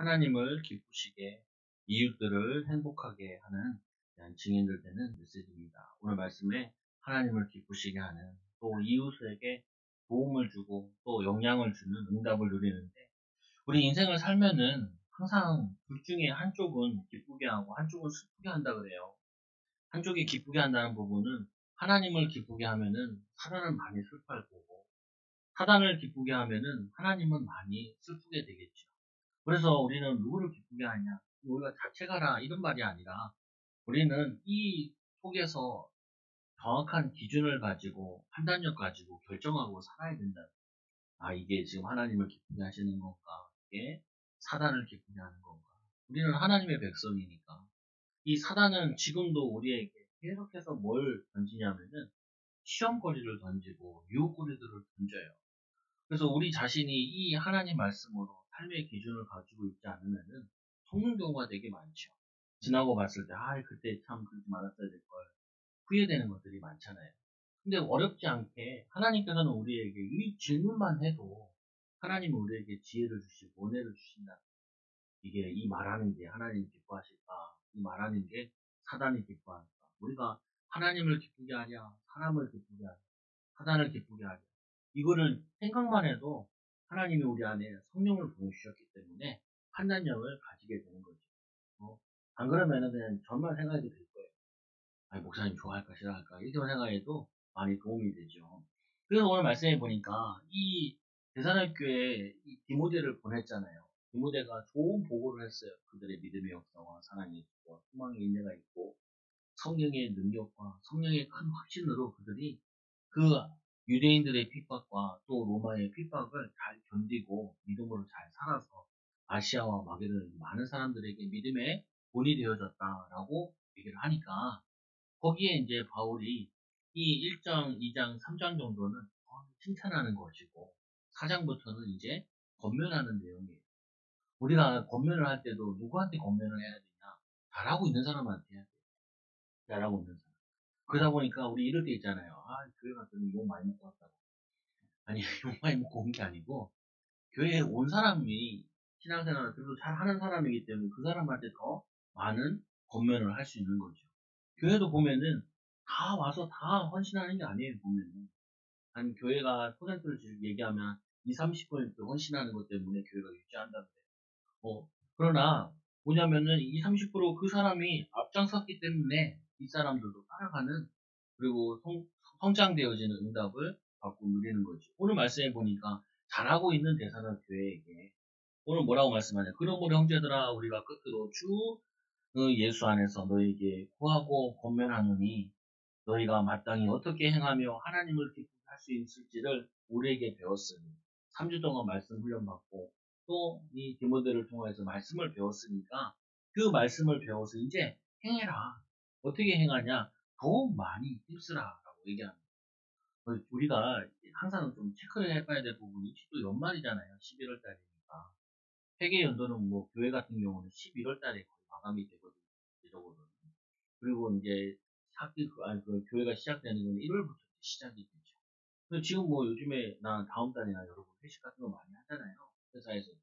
하나님을 기쁘시게 이웃들을 행복하게 하는 증인들 되는 메시지입니다. 오늘 말씀에 하나님을 기쁘시게 하는 또 이웃에게 도움을 주고 또 영향을 주는 응답을 누리는데 우리 인생을 살면은 항상 둘 중에 한쪽은 기쁘게 하고 한쪽은 슬프게 한다 그래요. 한쪽이 기쁘게 한다는 부분은 하나님을 기쁘게 하면은 사단은 많이 슬퍼할 거고 사단을 기쁘게 하면은 하나님은 많이 슬프게 되겠죠. 그래서 우리는 누구를 기쁘게 하냐? 우리가 자책하라 이런 말이 아니라 우리는 이 속에서 정확한 기준을 가지고 판단력 가지고 결정하고 살아야 된다. 아, 이게 지금 하나님을 기쁘게 하시는 건가? 이게 사단을 기쁘게 하는 건가? 우리는 하나님의 백성이니까. 이 사단은 지금도 우리에게 계속해서 뭘 던지냐면은 시험거리를 던지고 유혹거리들을 던져요. 그래서 우리 자신이 이 하나님 말씀으로 삶의 기준을 가지고 있지 않으면은 속는 경우가 되게 많죠. 지나고 봤을 때, 그때 참 그러지 말았어야 될 걸. 후회되는 것들이 많잖아요. 근데 어렵지 않게 하나님께서는 우리에게 이 질문만 해도 하나님은 우리에게 지혜를 주시고 은혜를 주신다. 이게 이 말하는 게 하나님 기뻐하실까? 이 말하는 게 사단이 기뻐할까? 우리가 하나님을 기쁘게 하랴, 사람을 기쁘게 하랴, 사단을 기쁘게 하랴. 이거를 생각만 해도 하나님이 우리 안에 성령을 보내주셨기 때문에 판단력을 가지게 되는 거죠. 안 그러면은 그냥 저만 생각해도 될 거예요. 아니, 목사님 좋아할까 싫어할까 이렇게 생각해도 많이 도움이 되죠. 그래서 오늘 말씀해 보니까 이 대산학교에 이 디모데를 보냈잖아요. 디모데가 좋은 보고를 했어요. 그들의 믿음의 역사와 사랑이 있고 소망의 인내가 있고 성령의 능력과 성령의 큰 확신으로 그들이 그 유대인들의 핍박과 또 로마의 핍박을 잘 견디고 믿음으로 잘 살아서 아시아와 마게도는 많은 사람들에게 믿음의 본이 되어졌다라고 얘기를 하니까 거기에 이제 바울이 이 1장, 2장, 3장 정도는 칭찬하는 것이고 4장부터는 이제 권면하는 내용이에요. 우리가 권면을 할 때도 누구한테 권면을 해야 되냐? 잘하고 있는 사람한테 해야 돼요. 잘하고 있는 사람. 그러다 보니까 우리 이럴 때 있잖아요. 교회 갔더니 욕 많이 먹고 왔다고. 아니, 욕 많이 먹고 온 게 아니고 교회에 온 사람이 신앙생활을 그래도 잘 하는 사람이기 때문에 그 사람한테 더 많은 권면을 할 수 있는 거죠. 교회도 보면은 다 와서 다 헌신하는 게 아니에요, 보면은. 한 교회가 퍼센트를 얘기하면 2, 30% 헌신하는 것 때문에 교회가 유지한다 그래요. 그러나 뭐냐면은 2, 30%그 사람이 앞장섰기 때문에 이 사람들도 따라가는 그리고 성장되어지는 응답을 받고 누리는 거죠. 오늘 말씀해 보니까 잘하고 있는 대사는 교회에게 오늘 뭐라고 말씀하냐? 그러므로 형제들아 우리가 끝으로 주 예수 안에서 너에게 구하고 권면하노니 너희가 마땅히 어떻게 행하며 하나님을 기쁘게 할 수 있을지를 우리에게 배웠으니 3주 동안 말씀 훈련받고 또 이 디모데를 통해서 말씀을 배웠으니까 그 말씀을 배워서 이제 행해라. 어떻게 행하냐? 더욱 많이 힘쓰라라고 얘기합니다. 우리가 항상 좀 체크를 해봐야 될 부분이 또 연말이잖아요. 11월 달이니까. 회계 연도는 뭐 교회 같은 경우는 11월 달에 거의 마감이 되거든요. 대적으로는. 그리고 이제 그 교회가 시작되는 건 1월부터 시작이 되죠. 근데 지금 뭐 요즘에 나 다음 달이나 여러분 회식 같은 거 많이 하잖아요. 회사에서도.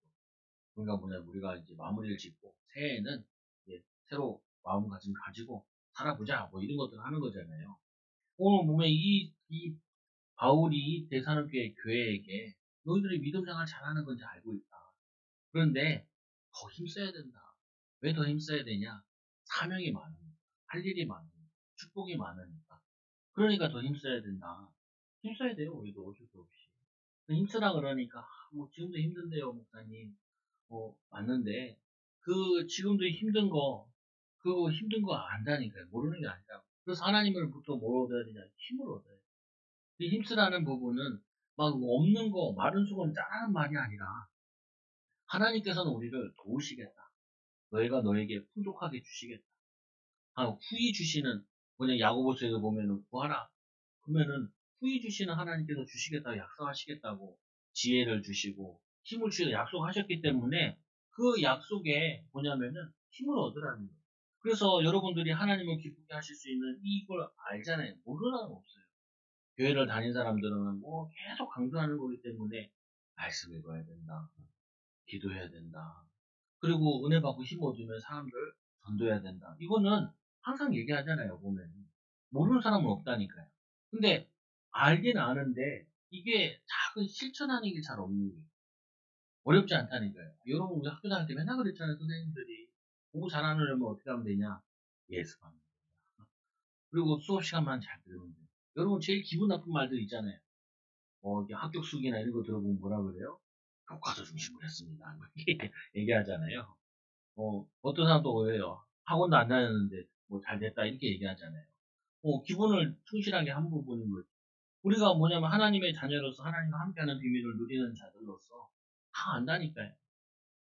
그러니까 우리가 이제 마무리를 짓고 새해에는 이제 새로 마음가짐 가지고 살아보자 뭐 이런 것들을 하는 거잖아요. 오늘 보면 이 바울이 대사로교회 교회에게 너희들이 믿음 생활 잘하는 건지 알고 있다. 그런데 더 힘써야 된다. 왜 더 힘써야 되냐? 사명이 많으니까, 할 일이 많으니까, 축복이 많으니까. 그러니까 더 힘써야 된다. 힘써야 돼요, 우리도 어쩔 수 없이. 힘쓰라 그러니까, 뭐 지금도 힘든데요, 목사님. 맞는데, 지금도 그거 힘든 거 안다니까요. 모르는 게 아니라. 그래서 하나님으로부터 뭘 얻어야 되냐? 힘을 얻어야 돼. 그 힘쓰라는 부분은 막 없는 거, 마른 수건 짜라는 말이 아니라, 하나님께서는 우리를 도우시겠다. 너희가 너에게 풍족하게 주시겠다. 후히 주시는, 야고보서에도 보면은 구하라. 그러면은 후히 주시는 하나님께서 주시겠다고 약속하시겠다고 지혜를 주시고 힘을 주시고 약속하셨기 때문에 그 약속에 뭐냐면은 힘을 얻으라는 거예요. 그래서 여러분들이 하나님을 기쁘게 하실 수 있는 이걸 알잖아요. 모르는 사람 없어요. 교회를 다닌 사람들은 뭐 계속 강조하는 거기 때문에 말씀 읽어야 된다. 기도해야 된다. 그리고 은혜 받고 힘 얻으면 사람들 전도해야 된다. 이거는 항상 얘기하잖아요, 보면. 모르는 사람은 없다니까요. 근데 알긴 아는데 이게 작은 실천하는 게 잘 없는 게 어렵지 않다니까요. 여러분 우리 학교 다닐 때 맨날 그랬잖아요, 선생님들이. 공부 잘하려면 어떻게 하면 되냐? 예습하면 된다. 그리고 수업 시간만 잘 들으면 돼요. 여러분 제일 기분 나쁜 말들 있잖아요. 이게 합격 수기나 이런 거 들어보면 뭐라 그래요? 교과서 중심으로 했습니다. 이렇게 얘기하잖아요. 어떤 사람도 그래요. 학원도 안 다녔는데 뭐 잘 됐다 이렇게 얘기하잖아요. 기본을 충실하게 한 부분인 거죠. 우리가 뭐냐면 하나님의 자녀로서 하나님과 함께하는 비밀을 누리는 자들로서 다 안다니까요.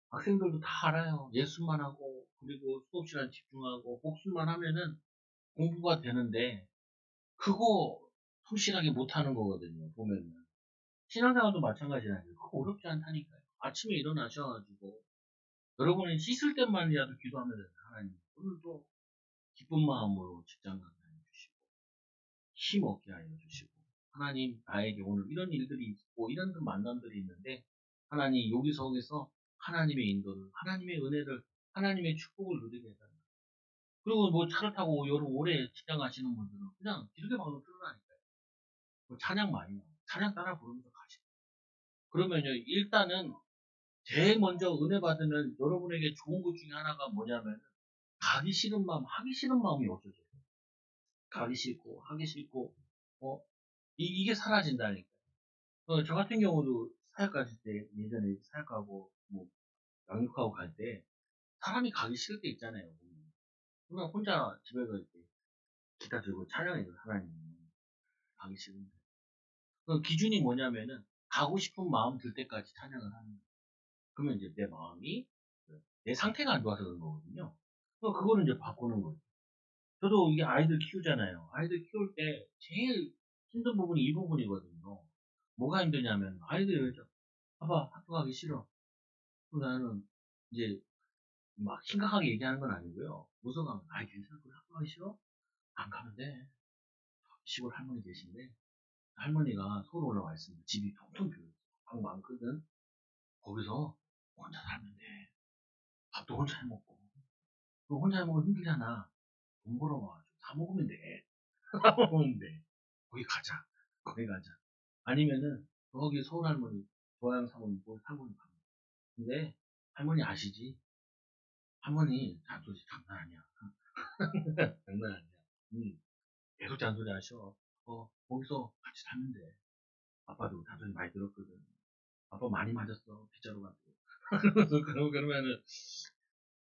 학생들도 다 알아요. 예술만 하고 그리고 수업 시간 집중하고 복습만 하면은 공부가 되는데 그거 성실하게 못하는 거거든요. 보면은 신앙생활도 마찬가지라니까요. 그거 어렵지 않다니까요. 아침에 일어나셔가지고 여러분이 씻을 때만이라도 기도하면 돼요. 하나님 오늘도 기쁜 마음으로 직장 다녀 주시고 힘 얻게 하여 주시고 하나님 나에게 오늘 이런 일들이 있고 이런 만남들이 있는데 하나님 여기서 하나님의 인도를 하나님의 은혜를 하나님의 축복을 누리게 해달라. 그리고 뭐 차를 타고 여름 오래 직장 가시는 분들은 그냥 기도의 방송 틀어라니까요. 찬양 많이 나와요. 찬양 따라 부르면서 가시고 그러면요 일단은 제일 먼저 은혜 받으면 여러분에게 좋은 것 중에 하나가 뭐냐면 가기 싫은 마음, 하기 싫은 마음이 없어져요. 가기 싫고, 하기 싫고, 어, 이게 사라진다니까. 저 같은 경우도 사역 가실 때, 예전에 사역 가고, 뭐, 양육하고 갈 때, 사람이 가기 싫을 때 있잖아요. 그냥 혼자 집에서 이렇게 기타 들고 찬양해요, 하나님. 가기 싫은데. 그 기준이 뭐냐면은, 가고 싶은 마음 들 때까지 찬양을 하는 거예요. 그러면 이제 내 마음이, 내 상태가 안 좋아서 그런 거거든요. 그거는 이제 바꾸는 거죠. 저도 이게 아이들 키우잖아요. 아이들 키울 때 제일 힘든 부분이 이 부분이거든요. 뭐가 힘드냐면 아이들이 그러죠. 아빠 학교 가기 싫어. 그럼 나는 이제 막 심각하게 얘기하는 건 아니고요. 웃어가면 아이 괜찮아. 그래 학교 가기 싫어? 안 가면 돼. 시골 할머니 계신데 할머니가 서울 올라와 있습니다. 집이 텅텅 비어있어. 방 많거든. 거기서 혼자 살면 돼. 밥도 혼자 해먹고. 그 혼자 해먹으면 힘들잖아. 돈 벌어와가지고 다 먹으면 돼. 다 먹으면 돼. 거기 가자. 거기 가자. 아니면은 거기 서울 할머니, 고향 사모님, 할머니 가. 근데 할머니 아시지? 할머니 잔소리 장난 아니야. 장난 아니야. 계속 잔소리 하셔. 거기서 같이 살면 돼. 아빠도 잔소리 많이 들었거든. 아빠 많이 맞았어. 빗자루 가지고. 그러면은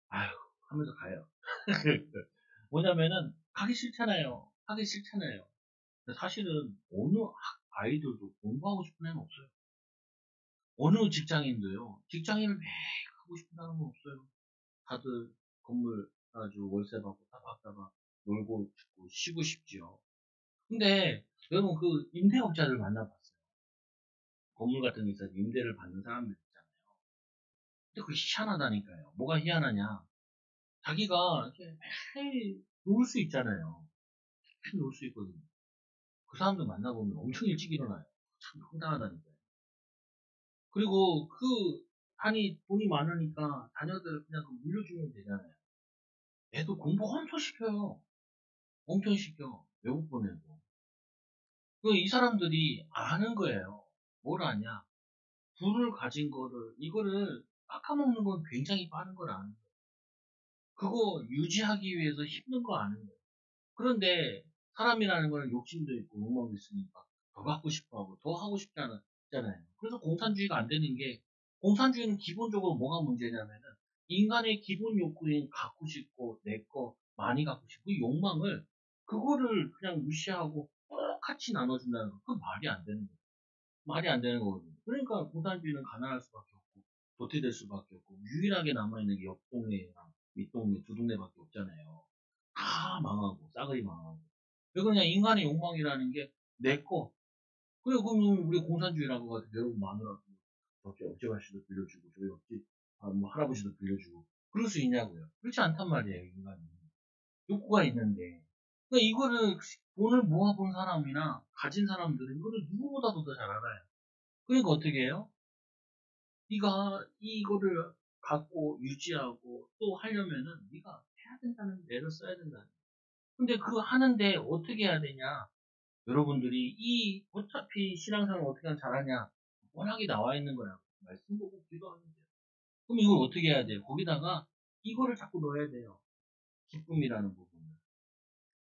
아휴 하면서 가요. 뭐냐면은 가기 싫잖아요. 하기 싫잖아요. 사실은 어느 아이들도 공부하고 싶은 애는 없어요. 어느 직장인도요. 직장인을 매일 하고 싶다는 건 없어요. 다들 건물 아주 월세 받고 따박따박 놀고 싶고 쉬고 싶지요. 근데 여러분 그 임대업자들 만나봤어요. 건물 같은 데서 임대를 받는 사람들 있잖아요. 근데 그게 희한하다니까요. 뭐가 희한하냐? 자기가 이렇게 매일 놀 수 있잖아요. 매일 놀 수 있거든요. 그 사람들 만나보면 엄청 일찍 일어나요. 참 황당하다니까요. 그리고 아니 돈이 많으니까 자녀들을 그냥 물려주면 되잖아요. 애도 공부 엄청 시켜요. 엄청 시켜. 외국 보내고. 이 사람들이 아는 거예요. 뭘 아냐? 불을 가진 거를, 이거를 깎아먹는 건 굉장히 빠른 걸 아는 거예요. 그거 유지하기 위해서 힘든 거 아는 거예요. 그런데 사람이라는 거는 욕심도 있고 욕망도 있으니까 더 갖고 싶어 하고 더 하고 싶잖아요. 그래서 공산주의가 안 되는 게 공산주의는 기본적으로 뭐가 문제냐면은 인간의 기본 욕구인 갖고 싶고 내 거 많이 갖고 싶고 그 욕망을 그거를 그냥 무시하고 똑같이 나눠준다는 거 그건 말이 안 되는 거예요. 말이 안 되는 거거든요. 그러니까 공산주의는 가난할 수밖에 없고 도태될 수밖에 없고 유일하게 남아있는 게 옆 동네랑 윗동네 두 동네밖에 없잖아요. 다 망하고 싸그리 망하고. 왜 그러냐 인간의 욕망이라는 게 내 거. 그래 그럼 우리 공산주의라고 가지고 여러분 마누라 저기 옆집 아저씨도 빌려주고 저기 옆집 뭐 할아버지도 빌려주고 그럴 수 있냐고요. 그렇지 않단 말이에요 인간이. 욕구가 있는데. 그러니까 이거를 돈을 모아본 사람이나 가진 사람들은 이거를 누구보다도 더 잘 알아요. 그러니까 어떻게 해요? 이거를 갖고 유지하고 또 하려면은 네가 해야 된다는 애를 써야 된다. 근데 그거 하는데 어떻게 해야 되냐? 여러분들이 이 어차피 신앙생활 어떻게 하면 잘하냐? 워낙에 나와 있는 거라고. 말씀 보고 기도하면 돼요. 그럼 이걸 어떻게 해야 돼요? 거기다가 이거를 자꾸 넣어야 돼요. 기쁨이라는 부분을.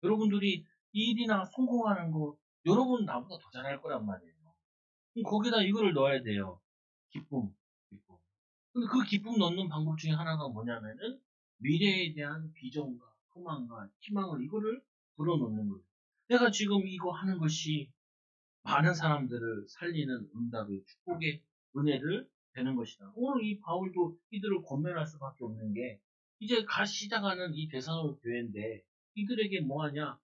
여러분들이 일이나 성공하는 거 여러분 나보다 더 잘할 거란 말이에요. 그럼 거기다 이거를 넣어야 돼요. 기쁨, 기쁨. 근데 그 기쁨 넣는 방법 중에 하나가 뭐냐면은 미래에 대한 비전과 소망과 희망을 이거를 불어넣는 거예요. 내가 지금 이거 하는 것이 많은 사람들을 살리는 응답의 축복의 은혜를 되는 것이다. 오늘 이 바울도 이들을 권면할 수밖에 없는 게 이제 시작하는 이 데살로니가 교회인데 이들에게 뭐하냐?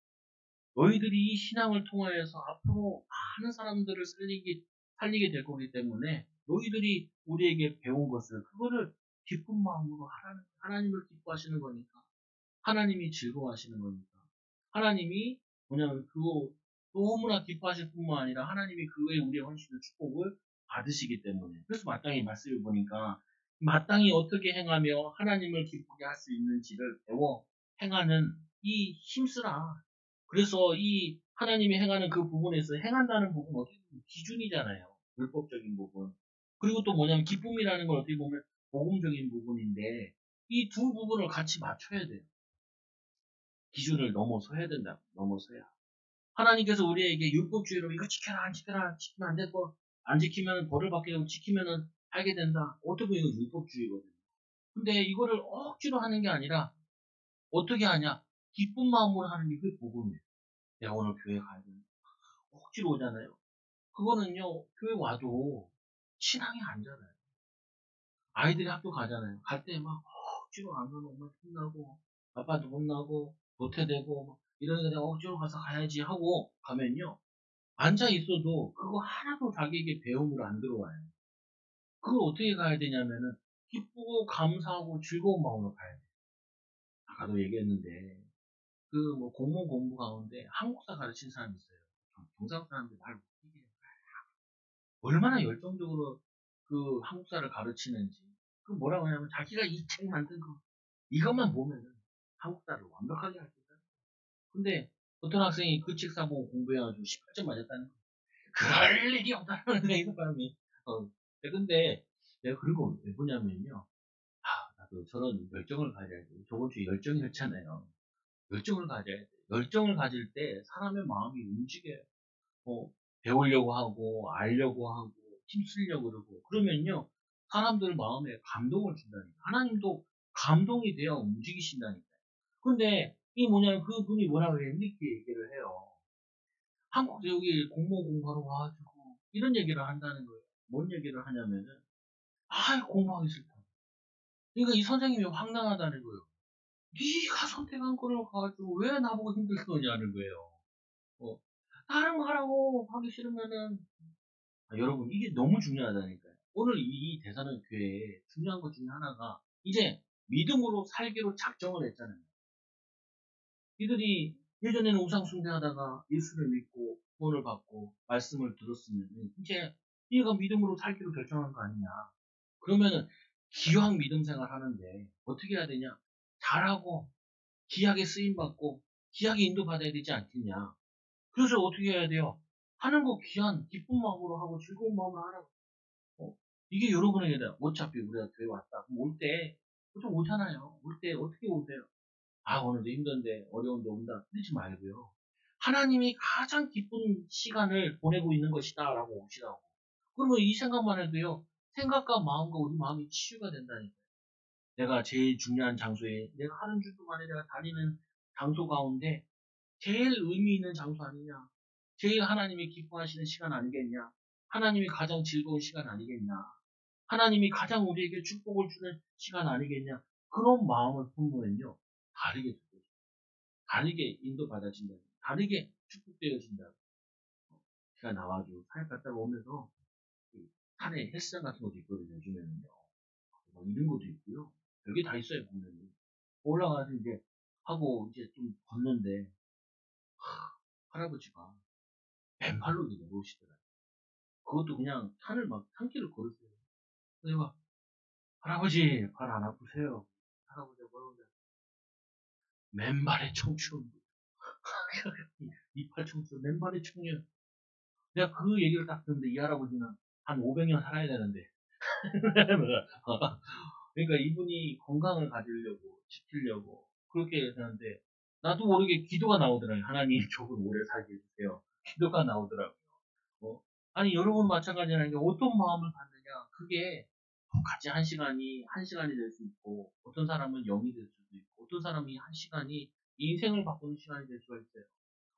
너희들이 이 신앙을 통하여서 앞으로 많은 사람들을 살리게 될 거기 때문에 너희들이 우리에게 배운 것을 그거를 기쁜 마음으로 하라는 하나님을 기뻐하시는 거니까 하나님이 즐거워하시는 거니까 하나님이 뭐냐면 그거 너무나 기뻐하실 뿐만 아니라 하나님이 그거에 우리의 헌신의 축복을 받으시기 때문에 그래서 마땅히 말씀을 보니까 마땅히 어떻게 행하며 하나님을 기쁘게 할 수 있는지를 배워 행하는 이 힘쓰라. 그래서 이 하나님이 행하는 그 부분에서 행한다는 부분은 어떻게 보면 기준이잖아요. 율법적인 부분. 그리고 또 뭐냐면 기쁨이라는 건 어떻게 보면 복음적인 부분인데 이 두 부분을 같이 맞춰야 돼요. 기준을 넘어서야 된다. 넘어서야. 하나님께서 우리에게 율법주의로 이거 지켜라, 안 지켜라, 지키면 안 되고, 안 지키면 벌을 받게 되고, 지키면은 알게 된다. 어떻게 보면 이거 율법주의거든요. 근데 이거를 억지로 하는 게 아니라, 어떻게 하냐? 기쁜 마음으로 하는 게 그게 복음이에요. 내가 오늘 교회 가야 되는 억지로 오잖아요. 그거는요, 교회 와도 신앙이 아니잖아요. 아이들이 학교 가잖아요. 갈 때 막 억지로 안 가면 엄마 혼나고, 아빠도 혼나고, 도태되고, 막 이러니까 내가 억지로 가서 가야지 하고 가면요. 앉아 있어도 그거 하나도 자기에게 배움으로 안 들어와요. 그걸 어떻게 가야 되냐면은 기쁘고 감사하고 즐거운 마음으로 가야 돼요. 아까도 얘기했는데 그 뭐 공무원 공부 가운데 한국사 가르친 사람이 있어요. 경상 사람들 말 못하게 얼마나 열정적으로 그 한국사를 가르치는지 그 뭐라고 하냐면 자기가 이 책 만든 거 이것만 보면은 한국사를 완벽하게 할 수 있다. 근데 어떤 학생이 그 책 사보고 공부해가지고 18점 맞았다는 거. 그럴 일이 없다는 거야, 이 사람이. 근데 내가 그런 거 왜 보냐면요. 나도 저런 열정을 가져야 돼. 저번 주에 열정이었잖아요. 열정을 가져야 돼. 열정을 가질 때 사람의 마음이 움직여요. 배우려고 하고, 알려고 하고, 힘쓰려고 그러고. 그러면요. 사람들 마음에 감동을 준다니까. 하나님도 감동이 되어 움직이신다니까. 근데, 이게 뭐냐면 그분이 뭐라 그래요? 이렇게 얘기를 해요. 한국 여기 공무원 공부하러 와가지고 이런 얘기를 한다는 거예요. 뭔 얘기를 하냐면은 공부하기 싫다. 그러니까 이 선생님이 황당하다는 거예요. 네가 선택한 거를 가지고 왜 나보고 힘들게 하냐는 거예요. 어, 다른 거 하라고 하기 싫으면은 여러분 이게 너무 중요하다니까요. 오늘 이 대사는 교회에 중요한 것 중에 하나가 이제 믿음으로 살기로 작정을 했잖아요. 이들이 예전에는 우상 숭배하다가 예수를 믿고 구원을 받고 말씀을 들었으면 이제 얘가 믿음으로 살기로 결정한 거 아니냐. 그러면은 기왕 믿음 생활 하는데 어떻게 해야 되냐? 잘하고 기약에 쓰임 받고 기약에 인도 받아야 되지 않겠냐. 그래서 어떻게 해야 돼요? 하는 거 귀한 기쁜 마음으로 하고 즐거운 마음으로 하라고. 어, 이게 여러분에게 어차피 우리가 교회 왔다. 그럼 올 때 보통 오잖아요. 올 때 어떻게 오세요? 오늘도 힘든데 어려운데 온다. 그러지 말고요. 하나님이 가장 기쁜 시간을 보내고 있는 것이다라고 오시라고. 그러면 이 생각만 해도요. 생각과 마음과 우리 마음이 치유가 된다니까요. 내가 제일 중요한 장소에 내가 하는 주 동안에 내가 다니는 장소 가운데 제일 의미 있는 장소 아니냐. 제일 하나님이 기뻐하시는 시간 아니겠냐. 하나님이 가장 즐거운 시간 아니겠냐. 하나님이 가장 우리에게 축복을 주는 시간 아니겠냐. 그런 마음을 품으면요. 다르게 되죠. 다르게 인도받아진다. 다르게 축복되어진다. 제가 나와가지고 사역 갔다가 오면서 산에 헬스장 같은 것도 있거든요. 요즘에는요. 이런 것도 있고요. 별게 다 있어요. 보면은. 올라가서 이제 하고 이제 좀 걷는데 할아버지가 맨발로 이렇게 내려오시더라고요. 그것도 그냥 산을 막 산길을 걸으세요. 그래서 할아버지, 발 안 아프세요? 할아버지가 뭐라고 그래? 맨발의 청춘. 이팔 청춘, 맨발의 청년. 내가 그 얘기를 딱 듣는데 이 할아버지는 한 500년 살아야 되는데. 그러니까 이분이 건강을 가지려고, 지키려고, 그렇게 하는데, 나도 모르게 기도가 나오더라고요. 하나님, 저분 오래 살게 해주세요. 기도가 나오더라고요. 어? 아니, 여러분 마찬가지라는 게 어떤 마음을 갖느냐. 그게 같이 한 시간이 될 수 있고, 어떤 사람은 0이 될 수도 있고, 어떤 사람이 한 시간이 인생을 바꾸는 시간이 될 수가 있어요.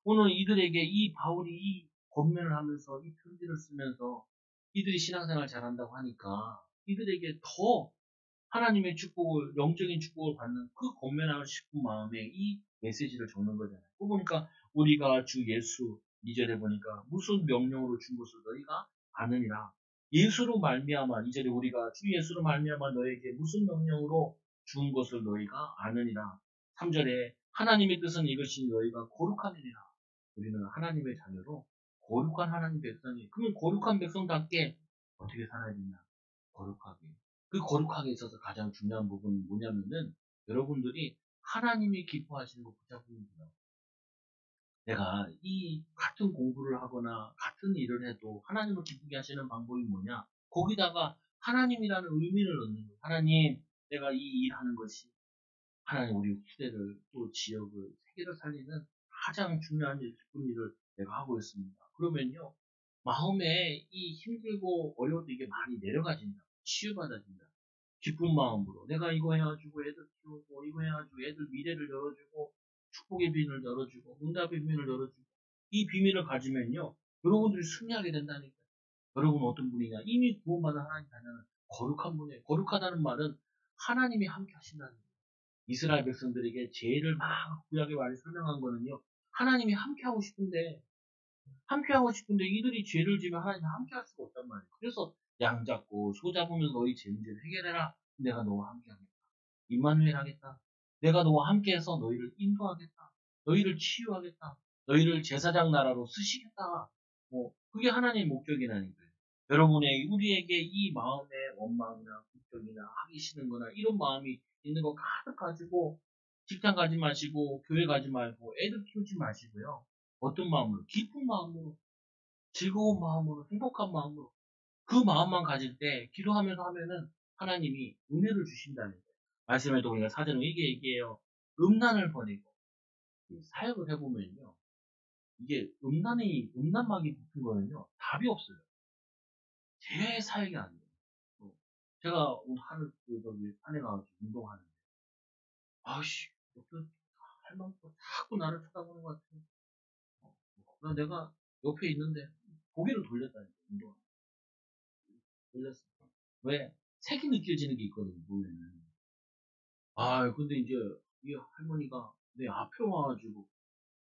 오늘 이들에게 이 바울이 이 권면을 하면서 이 편지를 쓰면서 이들이 신앙생활 잘한다고 하니까 이들에게 더 하나님의 축복을, 영적인 축복을 받는 그 권면하고 싶은 마음에 이 메시지를 적는 거잖아요. 그 보니까 우리가 주 예수 2절에 보니까 무슨 명령으로 준 것을 너희가 아느니라. 예수로 말미암아 2절에 우리가 주 예수로 말미암아 너에게 무슨 명령으로 준 것을 너희가 아느니라. 3절에 하나님의 뜻은 이것이 너희가 거룩하느니라. 우리는 하나님의 자녀로 거룩한 하나님 백성이. 그러면 거룩한 백성답게 어떻게 살아야 되냐? 거룩하게. 그 거룩하게 있어서 가장 중요한 부분은 뭐냐면은 여러분들이 하나님이 기뻐하시는 거 붙잡으면 돼요. 내가 이 같은 공부를 하거나 같은 일을 해도 하나님을 기쁘게 하시는 방법이 뭐냐? 거기다가 하나님이라는 의미를 넣는 거예요. 하나님, 내가 이 일하는 것이 하나님 우리 후대를 또 지역을 세계를 살리는 가장 중요한 일, 기쁜 일을 내가 하고 있습니다. 그러면요, 마음에 이 힘들고 어려워도 이게 많이 내려가진다. 치유받아진다. 기쁜 마음으로 내가 이거 해가지고 애들 키우고 이거 해가지고 애들 미래를 열어주고 축복의 비밀을 열어주고 응답의 비밀을 열어주고 이 비밀을 가지면요 여러분들이 승리하게 된다니까요. 여러분 어떤 분이냐 이미 구원받은 하나님 자녀는 거룩한 분이에요. 거룩하다는 말은 하나님이 함께 하신다는 거예요. 이스라엘 백성들에게 죄를 막 구약에 많이 설명한 거는요 하나님이 함께 하고 싶은데 이들이 죄를 지면 하나님이 함께 할 수가 없단 말이에요. 그래서 양 잡고 소 잡으면서 너희 죄 문제를 해결해라. 내가 너와 함께 하겠다. 임마누엘 하겠다. 내가 너와 함께해서 너희를 인도하겠다. 너희를 치유하겠다. 너희를 제사장 나라로 쓰시겠다. 그게 하나님의 목적이라니까요. 여러분의 우리에게 이 마음의 원망이나 국격이나 하기 싫은 거나 이런 마음이 있는 거 가득 가지고 직장 가지 마시고 교회 가지 말고 애들 키우지 마시고요. 어떤 마음으로? 기쁜 마음으로, 즐거운 마음으로, 행복한 마음으로 그 마음만 가질 때 기도하면서 하면은 하나님이 은혜를 주신다는 거예요. 말씀에도 우리가 사전에 이게 얘기해요. 음란을 버리고 사역을 해보면요. 이게 음란막이 붙은 거는요. 답이 없어요. 제 사역이 안 돼요. 제가 오늘 하루 저기 산에 가서 운동하는데 아씨 어떤 할망구가 자꾸 나를 쳐다보는 것 같아. 내가 옆에 있는데 고개를 돌렸다니까 운동 돌렸어. 왜? 색이 느껴지는 게 있거든요. 보면은. 근데 이제 이 할머니가 내 앞에 와가지고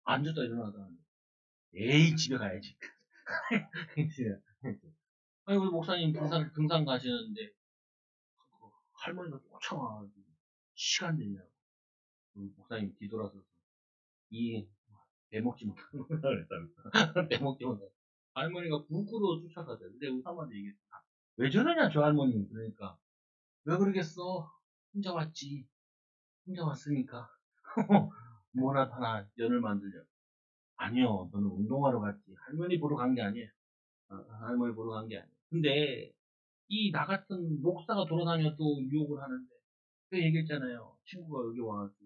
앉았다 일어나다 에이 집에 가야지. 집에. 아니 우리 목사님 등산 가시는데 할머니가 쫓아와가지고 시간 되냐고. 우리 목사님 뒤돌아서서 이 빼먹지 못하는 거라 그랬다면서 빼먹지 못하는 할머니가 북으로 쫓아가세요. 근데 우사한테 얘기했어. 왜 저러냐 저 할머니. 그러니까 왜 그러겠어. 혼자 왔지. 혼자 왔으니까 뭐나 하나 연을 만들려고. 아니요, 저는 운동하러 갔지. 할머니 보러 간 게 아니에요. 할머니 보러 간 게 아니에요. 근데 이 나 같은 목사가 돌아다녀 또 유혹을 하는데 그 얘기했잖아요. 친구가 여기 와가지고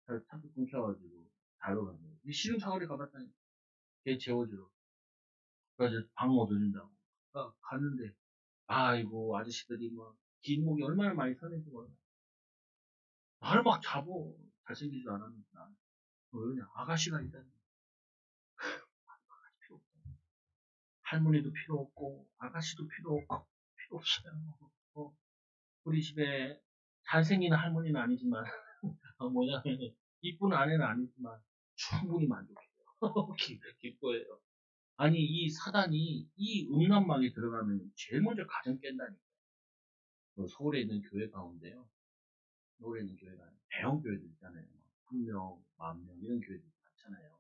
잘 차도 끊겨가지고 달러 가지고 이 시중 차거리 가봤다니 걔 재워주러 그래서 방 얻어준다고 갔는데 아이고 아저씨들이 막 뒷목이 얼마나 많이 서는지 몰라. 나를 막 잡어. 잘생기지도 않았는데 나는 왜 그러냐 아가씨가 있다니. 필요 없다. 할머니도 필요 없고 아가씨도 필요 없고 필요 없어요. 어, 우리 집에 잘생긴 할머니는 아니지만 뭐냐면 이쁜 아내는 아니지만 충분히 만족해요. 기뻐해요. 아니 이 사단이 이 음란막에 들어가면 제일 먼저 가정 깬다니까. 서울에 있는 교회 가운데요. 서울에 있는 교회가 대형 교회들 있잖아요. 3명, 10,000명 이런 교회들 많잖아요.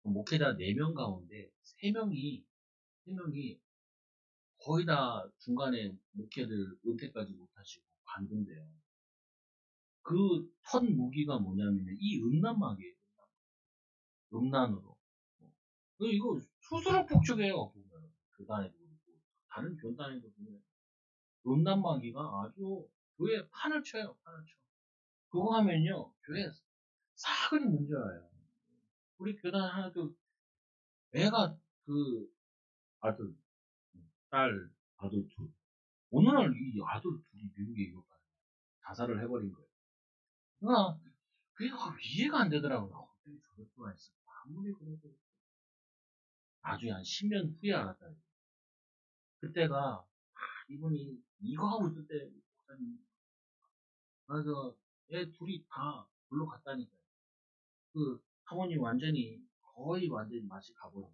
목회자 4명 가운데 3명이 거의 다 중간에 목회들 은퇴까지 못하시고 관둔대요. 그 첫 무기가 뭐냐면 이 음란막이에요. 음란으로. 이거 스스로 폭죽해요. 보면 교단에도 그렇고 다른 교단에도 보면 음란마귀가 아주 교회 판을 쳐요. 판을 쳐. 그거 하면요 교회 싸그리 문제와요. 우리 교단 하나도 애가 그 아들, 딸, 아들 둘. 어느 날 이 아들 둘이 미국에 이거 자살을 해버린 거예요. 그러니까 그게 이해가 안 되더라고요. 어떻게 저럴 수가 있어. 아무리 그래도 나중에 한 10년 후에 알았다. 그때가 이분이 이거 하고 있을 때 목사님 그래서 얘 둘이 다 불러 갔다니까요. 그 사모님 완전히 거의 완전히 맛이 가버려.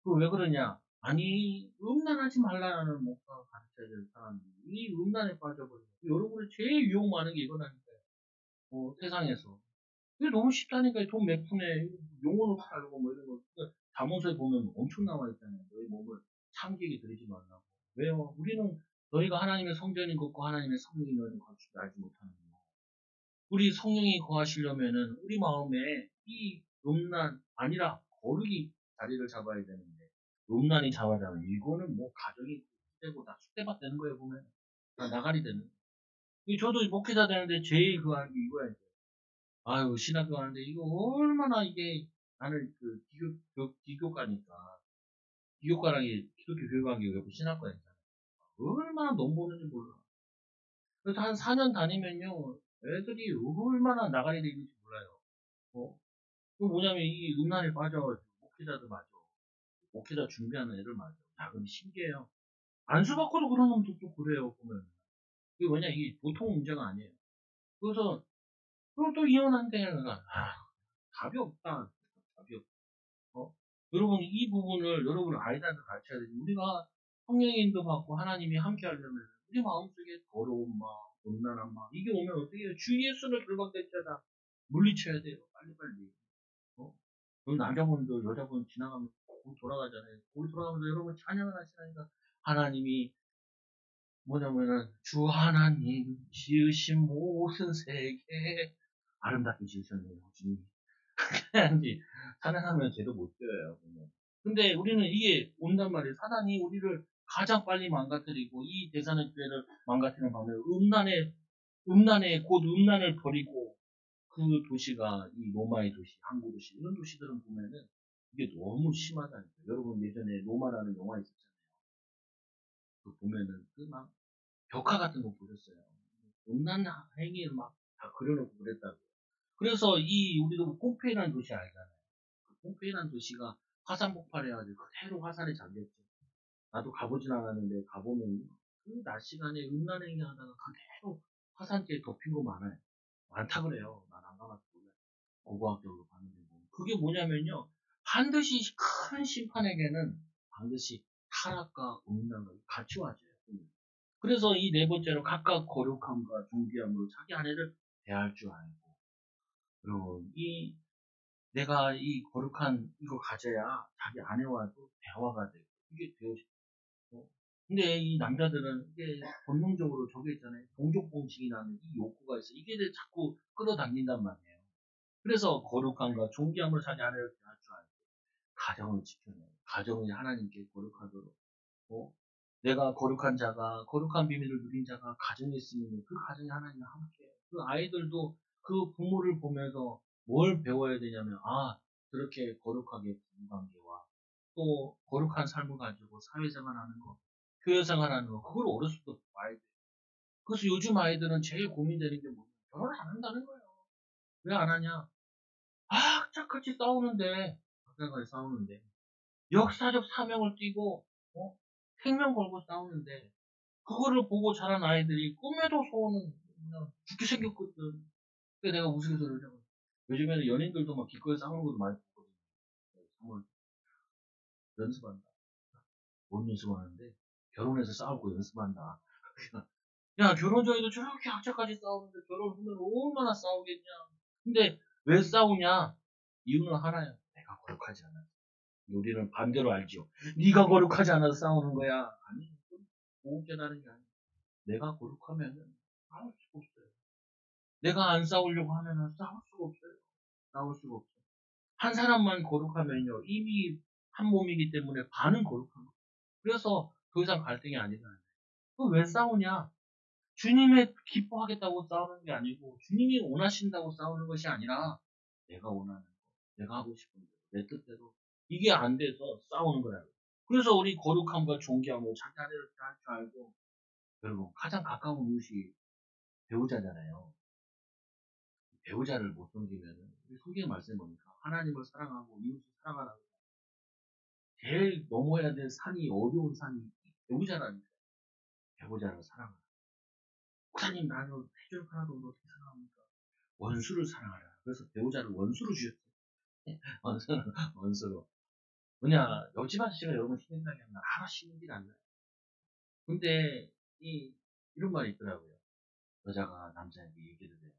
그 왜 그러냐? 아니 음란하지 말라는 목사가 가르쳐야 될 사람이 이 음란에 빠져버려. 여러분이 제일 유혹 많은 게 이거라니까요. 세상에서. 이게 너무 쉽다니까요. 돈 몇 푼에 용어를 팔고 뭐 이런 거. 그러니까 잠언서에 보면 엄청 나와 있잖아요. 너희 몸을 창기에게 들이지 말라고. 왜요? 우리는 너희가 하나님의 성전인 것과 하나님의 성령이 너희를 거칠 줄 알지 못하는 거. 우리 성령이 거하시려면은 우리 마음에 이 음란 아니라 거룩이 자리를 잡아야 되는데 음란이 자화자면 이거는 뭐 가정이 되고 다 쑥대밭 되는 거예요 보면 다 나가리 되는 거예요. 저도 목회자 되는데 제일 그 하는 게 이거야. 아유 신학교 가는데 이거 얼마나 이게 나는 그 기교과니까 기교과랑 기독교 교육학교 옆에 신학과 있잖아요. 얼마나 넘보는지 몰라. 그래서 한 4년 다니면요 애들이 얼마나 나가리 되는지 몰라요. 어? 그 뭐냐면 이 음란에 빠져가지고 목회자도 맞아. 목회자 준비하는 애들 맞아. 야, 근데 신기해요. 안수 받고도 그런 놈도 또 그래요, 보면. 이게 뭐냐, 이게 보통 문제가 아니에요. 그래서, 그럼 또 이혼한대. 그러니까, 답이 없다. 답이 없다. 여러분, 이 부분을 여러분 아이들한테 가르쳐야 되지. 우리가 성령의 인도 받고 하나님이 함께 하려면, 우리 마음속에 더러운 마음, 음란한 마음, 이게 오면 어떻게 해요? 주 예수를 결박대죄다 물리쳐야 돼요. 빨리빨리. 어? 그 남자분들, 여자분 지나가면 거기 돌아가잖아요. 거기 돌아가면서 여러분 찬양을 하시라니까 하나님이 뭐냐면은 주 하나님 지으신 모든 세계 아름답게 지으셨네요. 주님. 그래야지 찬양하면 제도 못 드려요. 보면. 근데 우리는 이게 온단 말이에요. 사단이 우리를 가장 빨리 망가뜨리고 이 대산의 교회를 망가뜨리는 방법이 음란에 곧 음란을 버리고 그 도시가 이 로마의 도시, 항구 도시 이런 도시들은 보면은 이게 너무 심하다니까. 여러분 예전에 로마라는 영화 있었잖아요. 그 보면은 그 막 벽화 같은 거 보셨어요. 음란 행위를 막 다 그려놓고 그랬다고. 그래서 이 우리도 폼페이라는 도시 알잖아요. 그 폼페이라는 도시가 화산 폭발해가지고 그대로 화산에 잠겼죠. 나도 가보진 않았는데 가보면 그 낮 시간에 음란 행위 하다가 그대로 화산재에 덮인 거 많아요. 많다 그래요. 난 안 가봤어. 고고학적으로 봤는데 뭐. 그게 뭐냐면요. 반드시 큰 심판에게는 반드시 타락과 음란과 같이 와줘요. 그래서 이 네 번째로 각각 거룩함과 존귀함으로 자기 아내를 대할 줄 알고 그리고 이 내가 이 거룩한 이거 가져야 자기 아내와도 대화가 되고 이게 되어 싶고 근데 이 남자들은 이게 본능적으로 저게 있잖아요. 동족봉식이라는 이 욕구가 있어. 이게 자꾸 끌어당긴단 말이에요. 그래서 거룩함과 존귀함으로 자기 아내를 대할 줄 알고 가정을 지켜내요. 가정이 하나님께 거룩하도록 내가 거룩한 자가 거룩한 비밀을 누린 자가 가정에 있으면 그 가정이 하나님과 함께해요. 그 아이들도 그 부모를 보면서 뭘 배워야 되냐면 저렇게 거룩하게 부부관계와 또 거룩한 삶을 가지고 사회생활하는 거, 교회생활하는 거 그걸 어렸을 때부터 봐야 돼요. 그래서 요즘 아이들은 제일 고민되는 게 뭐냐 결혼 안 한다는 거예요. 왜 안 하냐? 악착같이 싸우는데 악착같이 싸우는데 역사적 사명을 띠고 생명 걸고 싸우는데 그거를 보고 자란 아이들이 꿈에도 소원은 그냥 죽게 생겼거든. 그래서 내가 우스갯소리를 하고 요즘에는 연인들도 막 기꺼이 싸우는 것도 많이 보거든요. 정말 연습한다. 뭔 연습하는데 결혼해서 싸우고 연습한다. 야 결혼 전에도 저렇게 악착같이 싸우는데 결혼 후면 얼마나 싸우겠냐. 근데 왜 싸우냐? 이유는 하나야. 내가 거룩하지 않아. 우리는 반대로 알죠. 네가 거룩하지 않아서 싸우는 거야. 아니, 보호 깨달은 게 아니야. 내가 거룩하면 싸울 수가 없어요. 내가 안 싸우려고 하면 싸울 수가 없어요. 싸울 수가 없어요. 한 사람만 거룩하면요. 이미 한 몸이기 때문에 반은 거룩한 거예요. 그래서 더 이상 갈등이 아니다. 왜 싸우냐? 주님의 기뻐하겠다고 싸우는 게 아니고 주님이 원하신다고 싸우는 것이 아니라 내가 원하는 거, 내가 하고 싶은 거, 내 뜻대로 이게 안 돼서 싸우는 거라고. 그래서 우리 거룩함과 존귀함을 자기 안에서 할 줄 알고 여러분 가장 가까운 이웃이 배우자잖아요. 배우자를 못 섬기면 우리 성경 말씀에 보니까 하나님을 사랑하고 이웃을 사랑하라고 제일 넘어야 될 산이 어려운 산이 배우자라니까. 배우자를 사랑하라. 목사님 나는 해줄 하나도 어떻게 사랑합니까? 원수를 사랑하라. 그래서 배우자를 원수로 주셨어요. 원수로. 뭐냐, 옆집 아저씨가 여러분 힘든다게 하면 하나씩 힘든 게 안 나요. 근데, 이런 말이 있더라고요. 여자가 남자에게 얘기를 해요.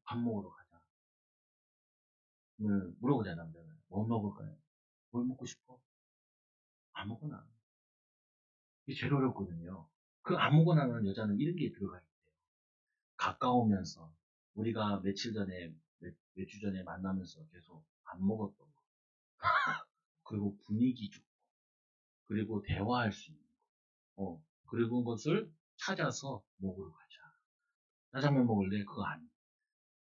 밥 먹으러 가자. 물어보자, 남자가. 뭐 먹을까요? 뭘 먹고 싶어? 아무거나. 이게 제일 어렵거든요. 그 아무거나는 여자는 이런 게 들어가 있대요. 가까우면서, 우리가 며칠 전에, 몇 주 전에 만나면서 계속 안 먹었던 거. 그리고 분위기 좋고, 그리고 대화할 수 있는 거. 그리고 그것을 찾아서 먹으러 가자. 짜장면 먹을래? 그거 아니.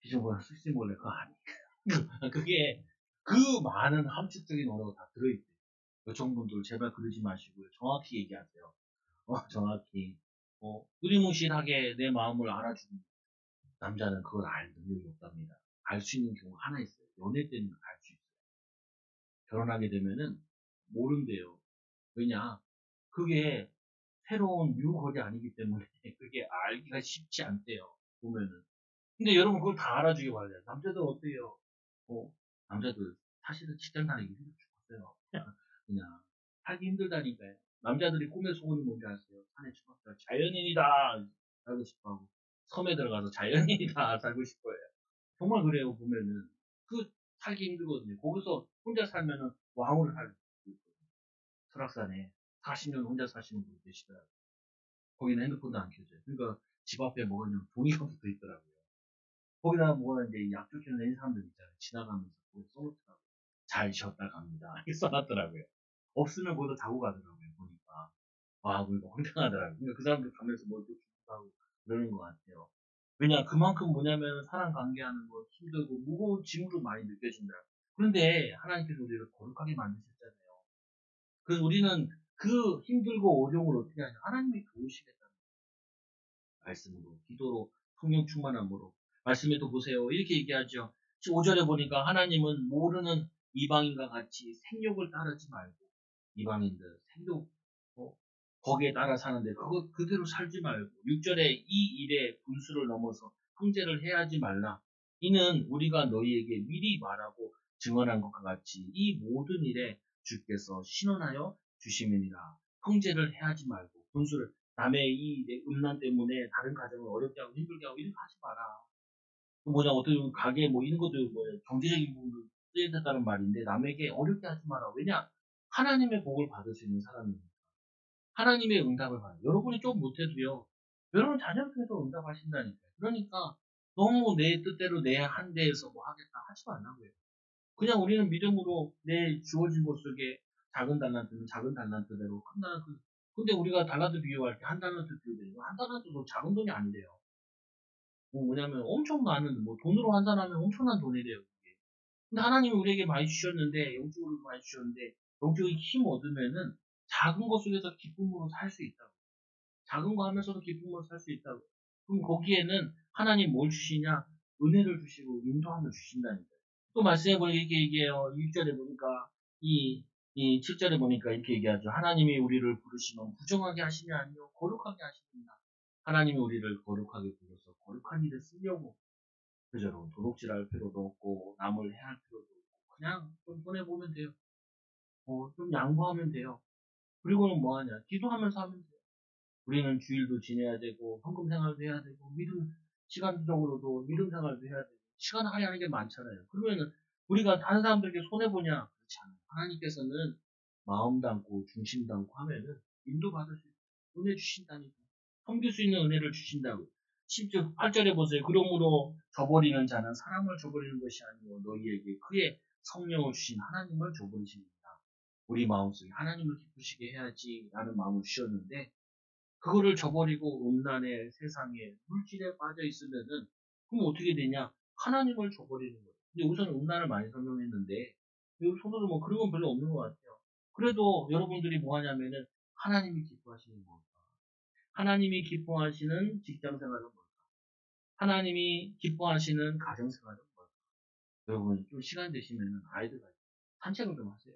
피자보다 스시 먹을래? 그거 아니. 그게 그 많은 함축적인 언어가 다 들어있대요. 여성분들 제발 그러지 마시고요. 정확히 얘기하세요. 정확히. 두리뭉실하게 내 마음을 알아주는 남자는 그걸 알 능력이 없답니다. 알 수 있는 경우가 하나 있어요. 연애 때는 알 수 있어요. 결혼하게 되면은 모른대요. 왜냐? 그게 새로운 유혹이 아니기 때문에 그게 알기가 쉽지 않대요. 보면은. 근데 여러분 그걸 다 알아주기 바라요. 남자들 어때요? 남자들 사실은 직장 다니기 힘들어 죽겠어요. 그냥 살기 힘들다니까요. 남자들이 꿈의 소원이 뭔지 아세요? 산에 처박혀 자연인이다 살고 싶어하고 섬에 들어가서 자연인이다 살고 싶어요. 정말 그래요. 보면은 그 살기 힘들거든요. 거기서 혼자 살면은 왕으로 살고 있거든요. 설악산에 40년 혼자 사시는 분이 계시더라고요. 거기는 핸드폰도 안 켜져요. 그러니까 집 앞에 뭐가 있냐면 종이가 붙어 있더라고요. 거기다가 뭐가 이제 약초 키우는 사람들 있잖아요. 지나가면서 거기 써놓더라고요. 잘 쉬었다 갑니다. 이렇게 써놨더라고요. 없으면 거기서 자고 가더라고요. 보니까. 와, 그러니까 황당하더라고요. 그러니까 그 사람들 가면서 뭐 또 하고 그러는 것 같아요. 왜냐, 그만큼 뭐냐면 사람 관계하는 거 힘들고 무거운 짐으로 많이 느껴진다. 그런데 하나님께서 우리를 거룩하게 만드셨잖아요. 그래서 우리는 그 힘들고 어려움을 어떻게 하냐. 하나님이 도우시겠다는 말씀으로, 기도로, 성령 충만함으로. 말씀에도 보세요. 이렇게 얘기하죠. 5절에 보니까 하나님은 모르는 이방인과 같이 생욕을 따르지 말고, 이방인들, 생욕, 거기에 따라 사는데, 그거 그대로 살지 말고, 6절에 이 일에 분수를 넘어서 형제를 해하지 말라. 이는 우리가 너희에게 미리 말하고 증언한 것과 같이 이 모든 일에 주께서 신원하여 주심이니라. 형제를 해하지 말고, 분수를 남의 이 음란 때문에 다른 가정을 어렵게 하고 힘들게 하고 이렇게 하지 마라. 뭐냐, 어떻게 보면 가게 뭐 이런 것도 뭐 경제적인 부분도 쓰여졌다는 말인데 남에게 어렵게 하지 마라. 왜냐? 하나님의 복을 받을 수 있는 사람입니다. 하나님의 응답을 받아요. 여러분이 좀 못해도요. 여러분 자녀께서 응답하신다니까요. 그러니까 너무 내 뜻대로 내 한대에서 뭐 하겠다 하지 말라고요. 그냥 우리는 믿음으로 내 주어진 것 속에 작은 달란트는 작은 달란트대로 큰 달란트. 근데 우리가 달란트 비교할 때 한 달란트 비교되고 한 달란트도 작은 돈이 아니래요. 뭐냐면 엄청 많은 뭐 돈으로 환산하면 엄청난 돈이래요. 그게. 근데 하나님이 우리에게 많이 주셨는데 영적으로 많이 주셨는데 영적인 힘 얻으면은 작은 것 속에서 기쁨으로 살 수 있다고. 작은 거 하면서도 기쁨으로 살 수 있다고. 그럼 거기에는 하나님 뭘 주시냐? 은혜를 주시고 인도함을 주신다니까요. 또 말씀해 보니까 이렇게 얘기해요. 6절에 보니까 이 7절에 보니까 이렇게 얘기하죠. 하나님이 우리를 부르시면 부정하게 하심이 아니요 거룩하게 하십니다. 하나님이 우리를 거룩하게 불러서 거룩한 일을 쓰려고 그저 도둑질할 필요도 없고 남을 해할 필요도 없고 그냥 좀 손해보면 돼요. 좀 양보하면 돼요. 그리고는 뭐 하냐? 기도하면서 하면 돼요. 우리는 주일도 지내야 되고 헌금 생활도 해야 되고 믿음 시간적으로도 믿음 생활도 해야 되고 시간 할애하는 게 많잖아요. 그러면은 우리가 다른 사람들에게 손해 보냐? 그렇지 않아요. 하나님께서는 마음 담고 중심 담고 하면은 인도받을 수 있어요. 은혜 주신다니까. 섬길 수 있는 은혜를 주신다고. 10절, 8절에 보세요. 그러므로 저버리는 자는 사람을 저버리는 것이 아니고 너희에게 그의 성령을 주신 하나님을 저버리십니다. 우리 마음속에 하나님을 기쁘시게 해야지 라는 마음을 주셨는데 그거를 저버리고 음란의 세상에 물질에 빠져 있으면은 그럼 어떻게 되냐? 하나님을 저버리는 거예요. 근데 우선 음란을 많이 설명했는데 여기서도 뭐 그런 건 별로 없는 것 같아요. 그래도 여러분들이 뭐 하냐면은 하나님이 기뻐하시는 뭘까? 하나님이 기뻐하시는 직장생활은 뭘까? 하나님이 기뻐하시는 가정생활은 뭘까? 여러분 좀 시간 되시면은 아이들과 산책을 좀 하세요.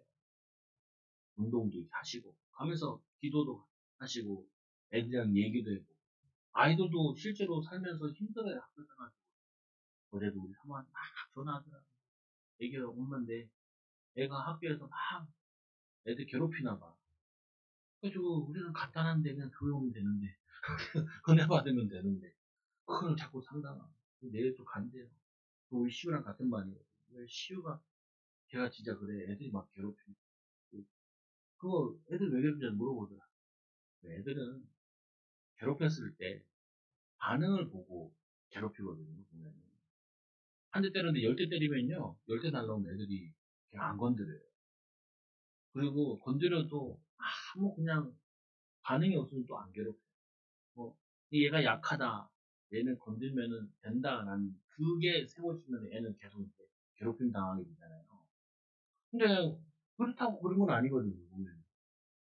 운동도 하시고 가면서 기도도 하시고 애들이랑 얘기도 해보고 아이들도 실제로 살면서 힘들어요. 학교 생활. 어제도 우리 사모한테 막 전화하더라고. 애기가 오는데 애가 학교에서 막 애들 괴롭히나 봐. 그래가지고 우리는 간단한데 그냥 교회 오면 되는데 은혜 받으면 되는데 그걸 자꾸 상담하고 내일 또 간대요. 또 우리 시우랑 같은 반이거든. 왜 시우가 걔가 진짜 그래. 애들이 막 괴롭히고 그거 애들 왜 괴롭히는지 물어보더라. 애들은 괴롭혔을 때 반응을 보고 괴롭히거든요. 보면은. 한 대 때렸는데 10대 때리면요. 10대 날라오면 애들이 그냥 안 건드려요. 그리고 건드려도 아무 그냥 반응이 없으면 또 안 괴롭혀요. 뭐, 얘가 약하다. 얘는 건들면은 된다라는 그게 세워지면 애는 계속 이렇게 괴롭힘 당하게 되잖아요. 근데 그렇다고 그런 건 아니거든요. 보면.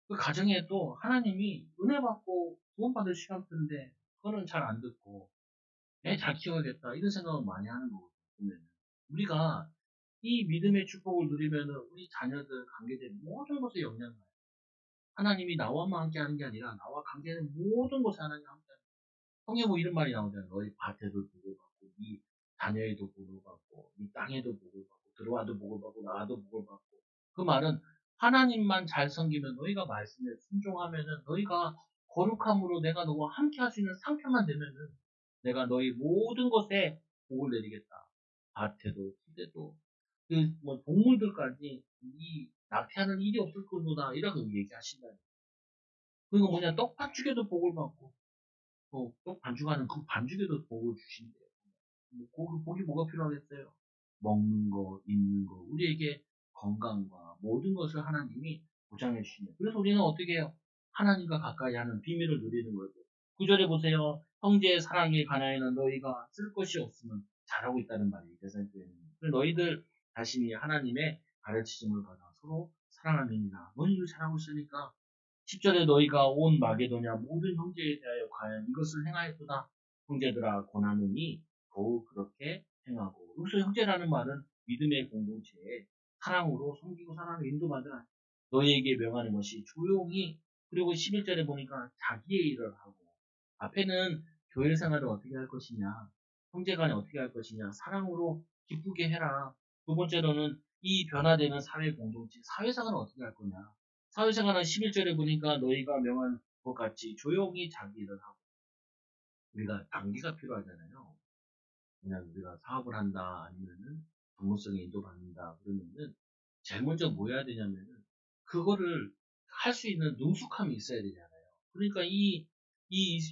그 가정에 또 하나님이 은혜 받고 구원받을 시간표인데 그거는 잘 안 듣고 애 잘 키워야겠다 이런 생각을 많이 하는 거거든요. 보면 우리가 이 믿음의 축복을 누리면은 우리 자녀들 관계된 모든 것에 영향을 줘요. 하나님이 나와만 함께 하는 게 아니라 나와 관계된 모든 것에 하나님 함께 하는 거예요. 성경에 뭐 이런 말이 나오잖아요. 너희 밭에도 복을 받고 네 자녀에도 복을 받고 네 땅에도 복을 받고 들어와도 복을 받고 나와도 복을 받고 그 말은 하나님만 잘 섬기면 너희가 말씀에 순종하면은 너희가 거룩함으로 내가 너와 함께 할 수 있는 상태만 되면은 내가 너희 모든 것에 복을 내리겠다. 밭에도 시대도 그 뭐 동물들까지 이 낙태하는 일이 없을 것보다 이라고 얘기하신다. 그리고 뭐냐 떡 반죽에도 복을 받고 또 떡 반죽하는 그 반죽에도 복을 주신대요. 복이 뭐가 필요하겠어요? 먹는 거, 입는 거, 우리에게 건강과 모든 것을 하나님이 보장해 주시네요. 그래서 우리는 어떻게 해요? 하나님과 가까이 하는 비밀을 누리는 거죠. 9절에 보세요. 형제의 사랑에 관하여는 너희가 쓸 것이 없으면 잘하고 있다는 말이에요. 대상교회는. 너희들 자신이 하나님의 가르치심을 받아 서로 사랑함이니라. 너희들 잘하고 있으니까 10절에 너희가 온 마게도냐 모든 형제에 대하여 과연 이것을 행하였도다. 형제들아 고나느니 더욱 그렇게 행하고. 여기서 형제라는 말은 믿음의 공동체에 사랑으로 섬기고 사랑을 인도받으라. 너희에게 명하는 것이 조용히 그리고 11절에 보니까 자기의 일을 하고 앞에는 교회 생활을 어떻게 할 것이냐 형제간에 어떻게 할 것이냐 사랑으로 기쁘게 해라. 두 번째로는 이 변화되는 사회 공동체 사회생활을 어떻게 할 거냐 사회생활은 11절에 보니까 너희가 명한 것 같이 조용히 자기 일을 하고 우리가 단계가 필요하잖아요. 그냥 우리가 사업을 한다 아니면은 전문성에 인도받는다 그러면은 제일 먼저 뭐 해야 되냐면은 그거를 할 수 있는 능숙함이 있어야 되잖아요. 그러니까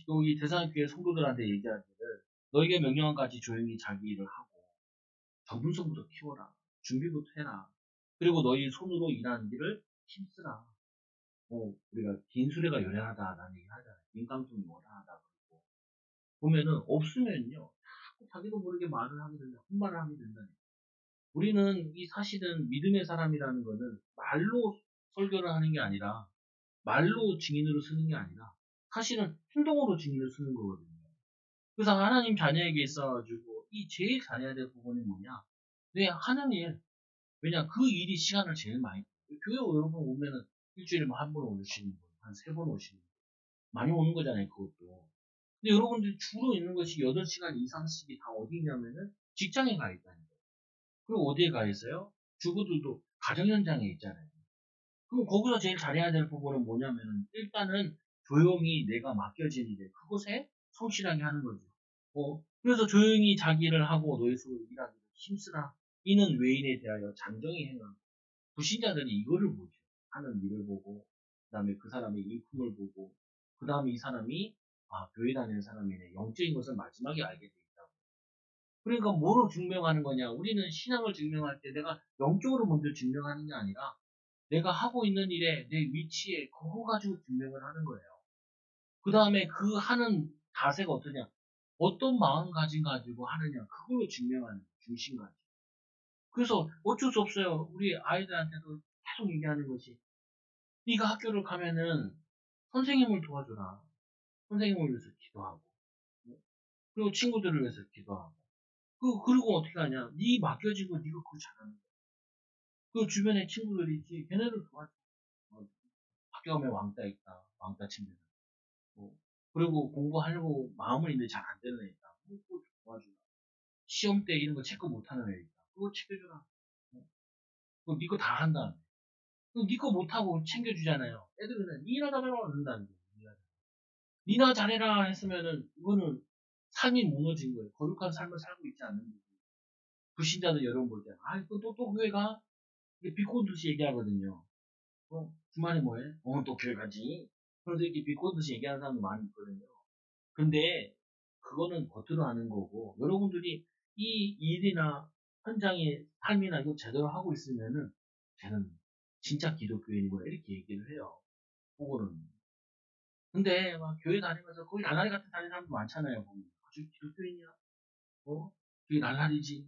여기 대상교회 성도들한테 얘기하기를 너에게 명령한 까지 조용히 자기 일을 하고 전문성부터 키워라. 준비부터 해라. 그리고 너희 손으로 일하는 일을 힘쓰라. 우리가 긴 수레가 요란하다라는 얘기 하잖아요. 긴 깡통이 요란하다 그러고 보면은 없으면요 자기도 모르게 말을 하게 된다, 헛말을 하게 된다. 우리는 이 사실은 믿음의 사람이라는 거는 말로 설교를 하는 게 아니라 말로 증인으로 쓰는 게 아니라 사실은 행동으로 증인을 쓰는 거거든요. 그래서 하나님 자녀에게 있어가지고 이 제일 잘해야 될 부분이 뭐냐? 내 하는 일. 왜냐 그 일이 시간을 제일 많이. 교회 여러분 오면은 일주일에 뭐 한 번 오시는 분, 한 3번 오시는 분. 많이 오는 거잖아요, 그것도. 근데 여러분들이 주로 있는 것이 8시간 이상씩이 다 어디 있냐면은 직장에 가 있다는 거예요. 그리고 어디에 가 있어요? 주부들도 가정 현장에 있잖아요. 그럼 거기서 제일 잘해야 될 부분은 뭐냐면은 일단은 조용히 내가 맡겨진 일에 그곳에 성실하게 하는 거죠. 그래서 조용히 자기 일을 하고 너희 손으로 일하기를 힘쓰라. 이는 외인에 대하여 장정히 행하고 불신자들이 이거를 보죠. 하는 일을 보고, 그 다음에 그 사람의 일품을 보고, 그 다음에 이 사람이, 교회 다니는 사람이네. 영적인 것을 마지막에 알게 돼 있다고. 그러니까 뭐로 증명하는 거냐? 우리는 신앙을 증명할 때 내가 영적으로 먼저 증명하는 게 아니라 내가 하고 있는 일에 내 위치에 그거 가지고 증명을 하는 거예요. 그 다음에 그 하는 자세가 어떠냐? 어떤 마음가짐 가지고 하느냐? 그걸로 증명하는 중심 가지고. 그래서 어쩔 수 없어요. 우리 아이들한테도 계속 얘기하는 것이 네가 학교를 가면은 선생님을 도와줘라. 선생님을 위해서 기도하고 그리고 친구들을 위해서 기도하고 그리고 어떻게 하냐? 네 맡겨진 거 네가 그거 잘하는 거야. 그 주변에 친구들이 있지 걔네를 도와줘. 학교 가면 왕따 있다. 왕따 친구들. 뭐, 그리고 공부하려고 마음은 있는데 잘 안 되는 애 있다. 그거 도와주라. 시험 때 이런 거 체크 못하는 애 있다. 그거 챙겨주라. 그거 니거 다 한다. 니거 못하고 챙겨주잖아요. 애들은 니나 잘해라 그런다는 거예요. 니나 잘해라 했으면은 이거는 삶이 무너진 거예요. 거룩한 삶을 살고 있지 않는 거예요. 불신자들 여러분 볼 때, 또 교회 가? 이게 비꼬듯이 얘기하거든요. 주말에 뭐해? 또 교회 가지. 그런데 이렇게 비꼬듯이 얘기하는 사람도 많이 있거든요. 근데 그거는 겉으로 하는 거고 여러분들이 이 일이나 현장의 삶이나 이거 제대로 하고 있으면은 쟤는 진짜 기독교인이구나 이렇게 얘기를 해요. 그거는. 근데 막 교회 다니면서 거의 날라리 같은 다니는 사람도 많잖아요. 보면. 저 기독교인이야? 그게 날라리지.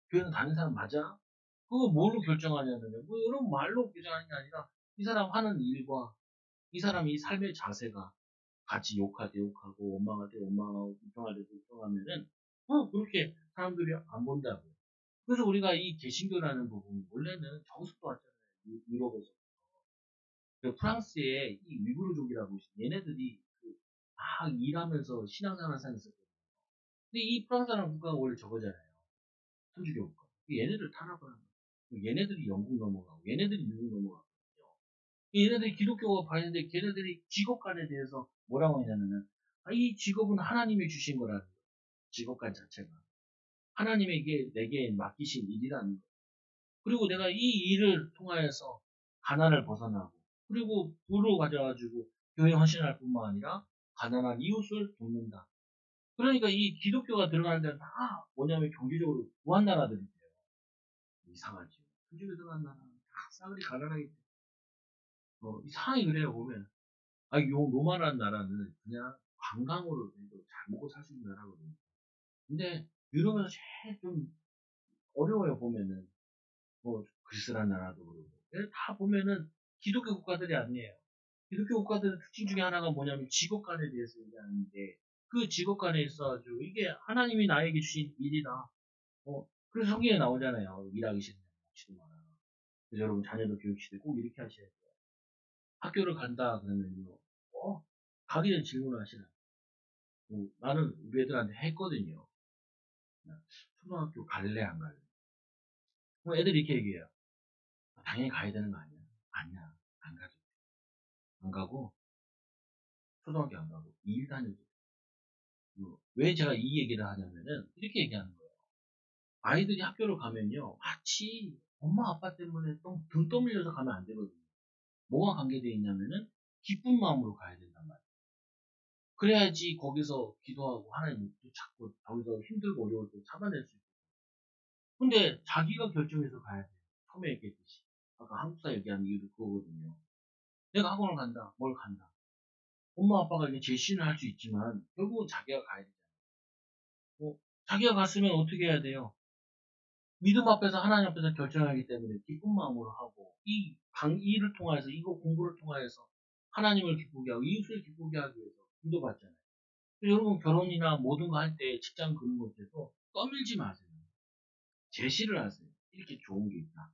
교회는 다니는 사람 맞아? 그거 뭘로 결정하냐면요. 뭐 여러분 말로 결정하는 게 아니라 이 사람 하는 일과 이 사람이 삶의 자세가 같이 욕할 때 욕하고 원망할 때 원망하고 불평할 때 불평하면은 그렇게 사람들이 안 본다고. 그래서 우리가 이 개신교라는 부분이 원래는 저기서부터 왔잖아요. 유럽에서. 그 프랑스의 이 위구르족이라고 얘네들이 막 일하면서 신앙생활을 사는었거든요. 근데 이 프랑스라는 국가가 원래 저거잖아요. 천주교 국가. 얘네들 탄압을 하는 거예요. 얘네들이 영국 넘어가고 얘네들이 미국 넘어가고 얘네들이 기독교가 봤는데 걔네들이 직업관에 대해서 뭐라고 하냐면은 이 직업은 하나님이 주신 거라는 거예요. 직업관 자체가 하나님에게 내게 맡기신 일이라는 거예요. 그리고 내가 이 일을 통하여서 가난을 벗어나고 그리고 부를 가져가지고 교회 헌신할 뿐만 아니라 가난한 이웃을 돕는다. 그러니까 이 기독교가 들어가는 데는 다 뭐냐면 경제적으로 부한 나라들이에요. 이상하죠. 천주교 들어간 나라 다 싸그리 가난하기 때문에 이상하게 그래요 보면. 요 로마라는 나라는 그냥 관광으로 잘 먹고 살 수 있는 나라거든요. 근데 유럽에서 제일 좀 어려워요 보면은 그리스란 나라도 그러고 다 보면은 기독교 국가들이 아니에요. 기독교 국가들의 특징 중에 하나가 뭐냐면 직업관에 대해서 얘기하는데 그 직업관에 있어가지고 이게 하나님이 나에게 주신 일이다. 그래서 성경에 나오잖아요. 일하기 싫으면 먹지도 마라. 그래서 여러분 자녀도 교육시대 꼭 이렇게 하셔야 돼요. 학교를 간다 그러면요. 가기 전에 질문을 하시라. 나는 우리 애들한테 했거든요. 초등학교 갈래 안 갈래? 애들이 이렇게 얘기해요. 당연히 가야 되는 거 아니야? 아니야. 안 가도 돼. 안 가고 초등학교 안 가고 2일 다녀도 돼. 왜 제가 이 얘기를 하냐면은 이렇게 얘기하는 거예요. 아이들이 학교를 가면요. 마치 엄마 아빠 때문에 등 떠밀려서 가면 안 되거든요. 뭐가 관계되어 있냐면은 기쁜 마음으로 가야 된단 말이에요. 그래야지 거기서 기도하고 하나님 찾고 거기서 힘들고 어려울 때 참아낼 수 있고. 근데 자기가 결정해서 가야 돼요. 처음에 얘기했듯이. 아까 한국사 얘기한 이유도 그거거든요. 내가 학원을 간다. 뭘 간다. 엄마 아빠가 이게 제시는 할 수 있지만 결국은 자기가 가야 되잖아요. 자기가 갔으면 어떻게 해야 돼요? 믿음 앞에서 하나님 앞에서 결정하기 때문에 기쁜 마음으로 하고 이 강의를 통해서 이거 공부를 통해서 하나님을 기쁘게 하고 이웃을 기쁘게 하기 위해서 인도받잖아요. 여러분 결혼이나 모든 거 할 때 직장 그런 것에서 떠밀지 마세요. 제시를 하세요. 이렇게 좋은 게 있다.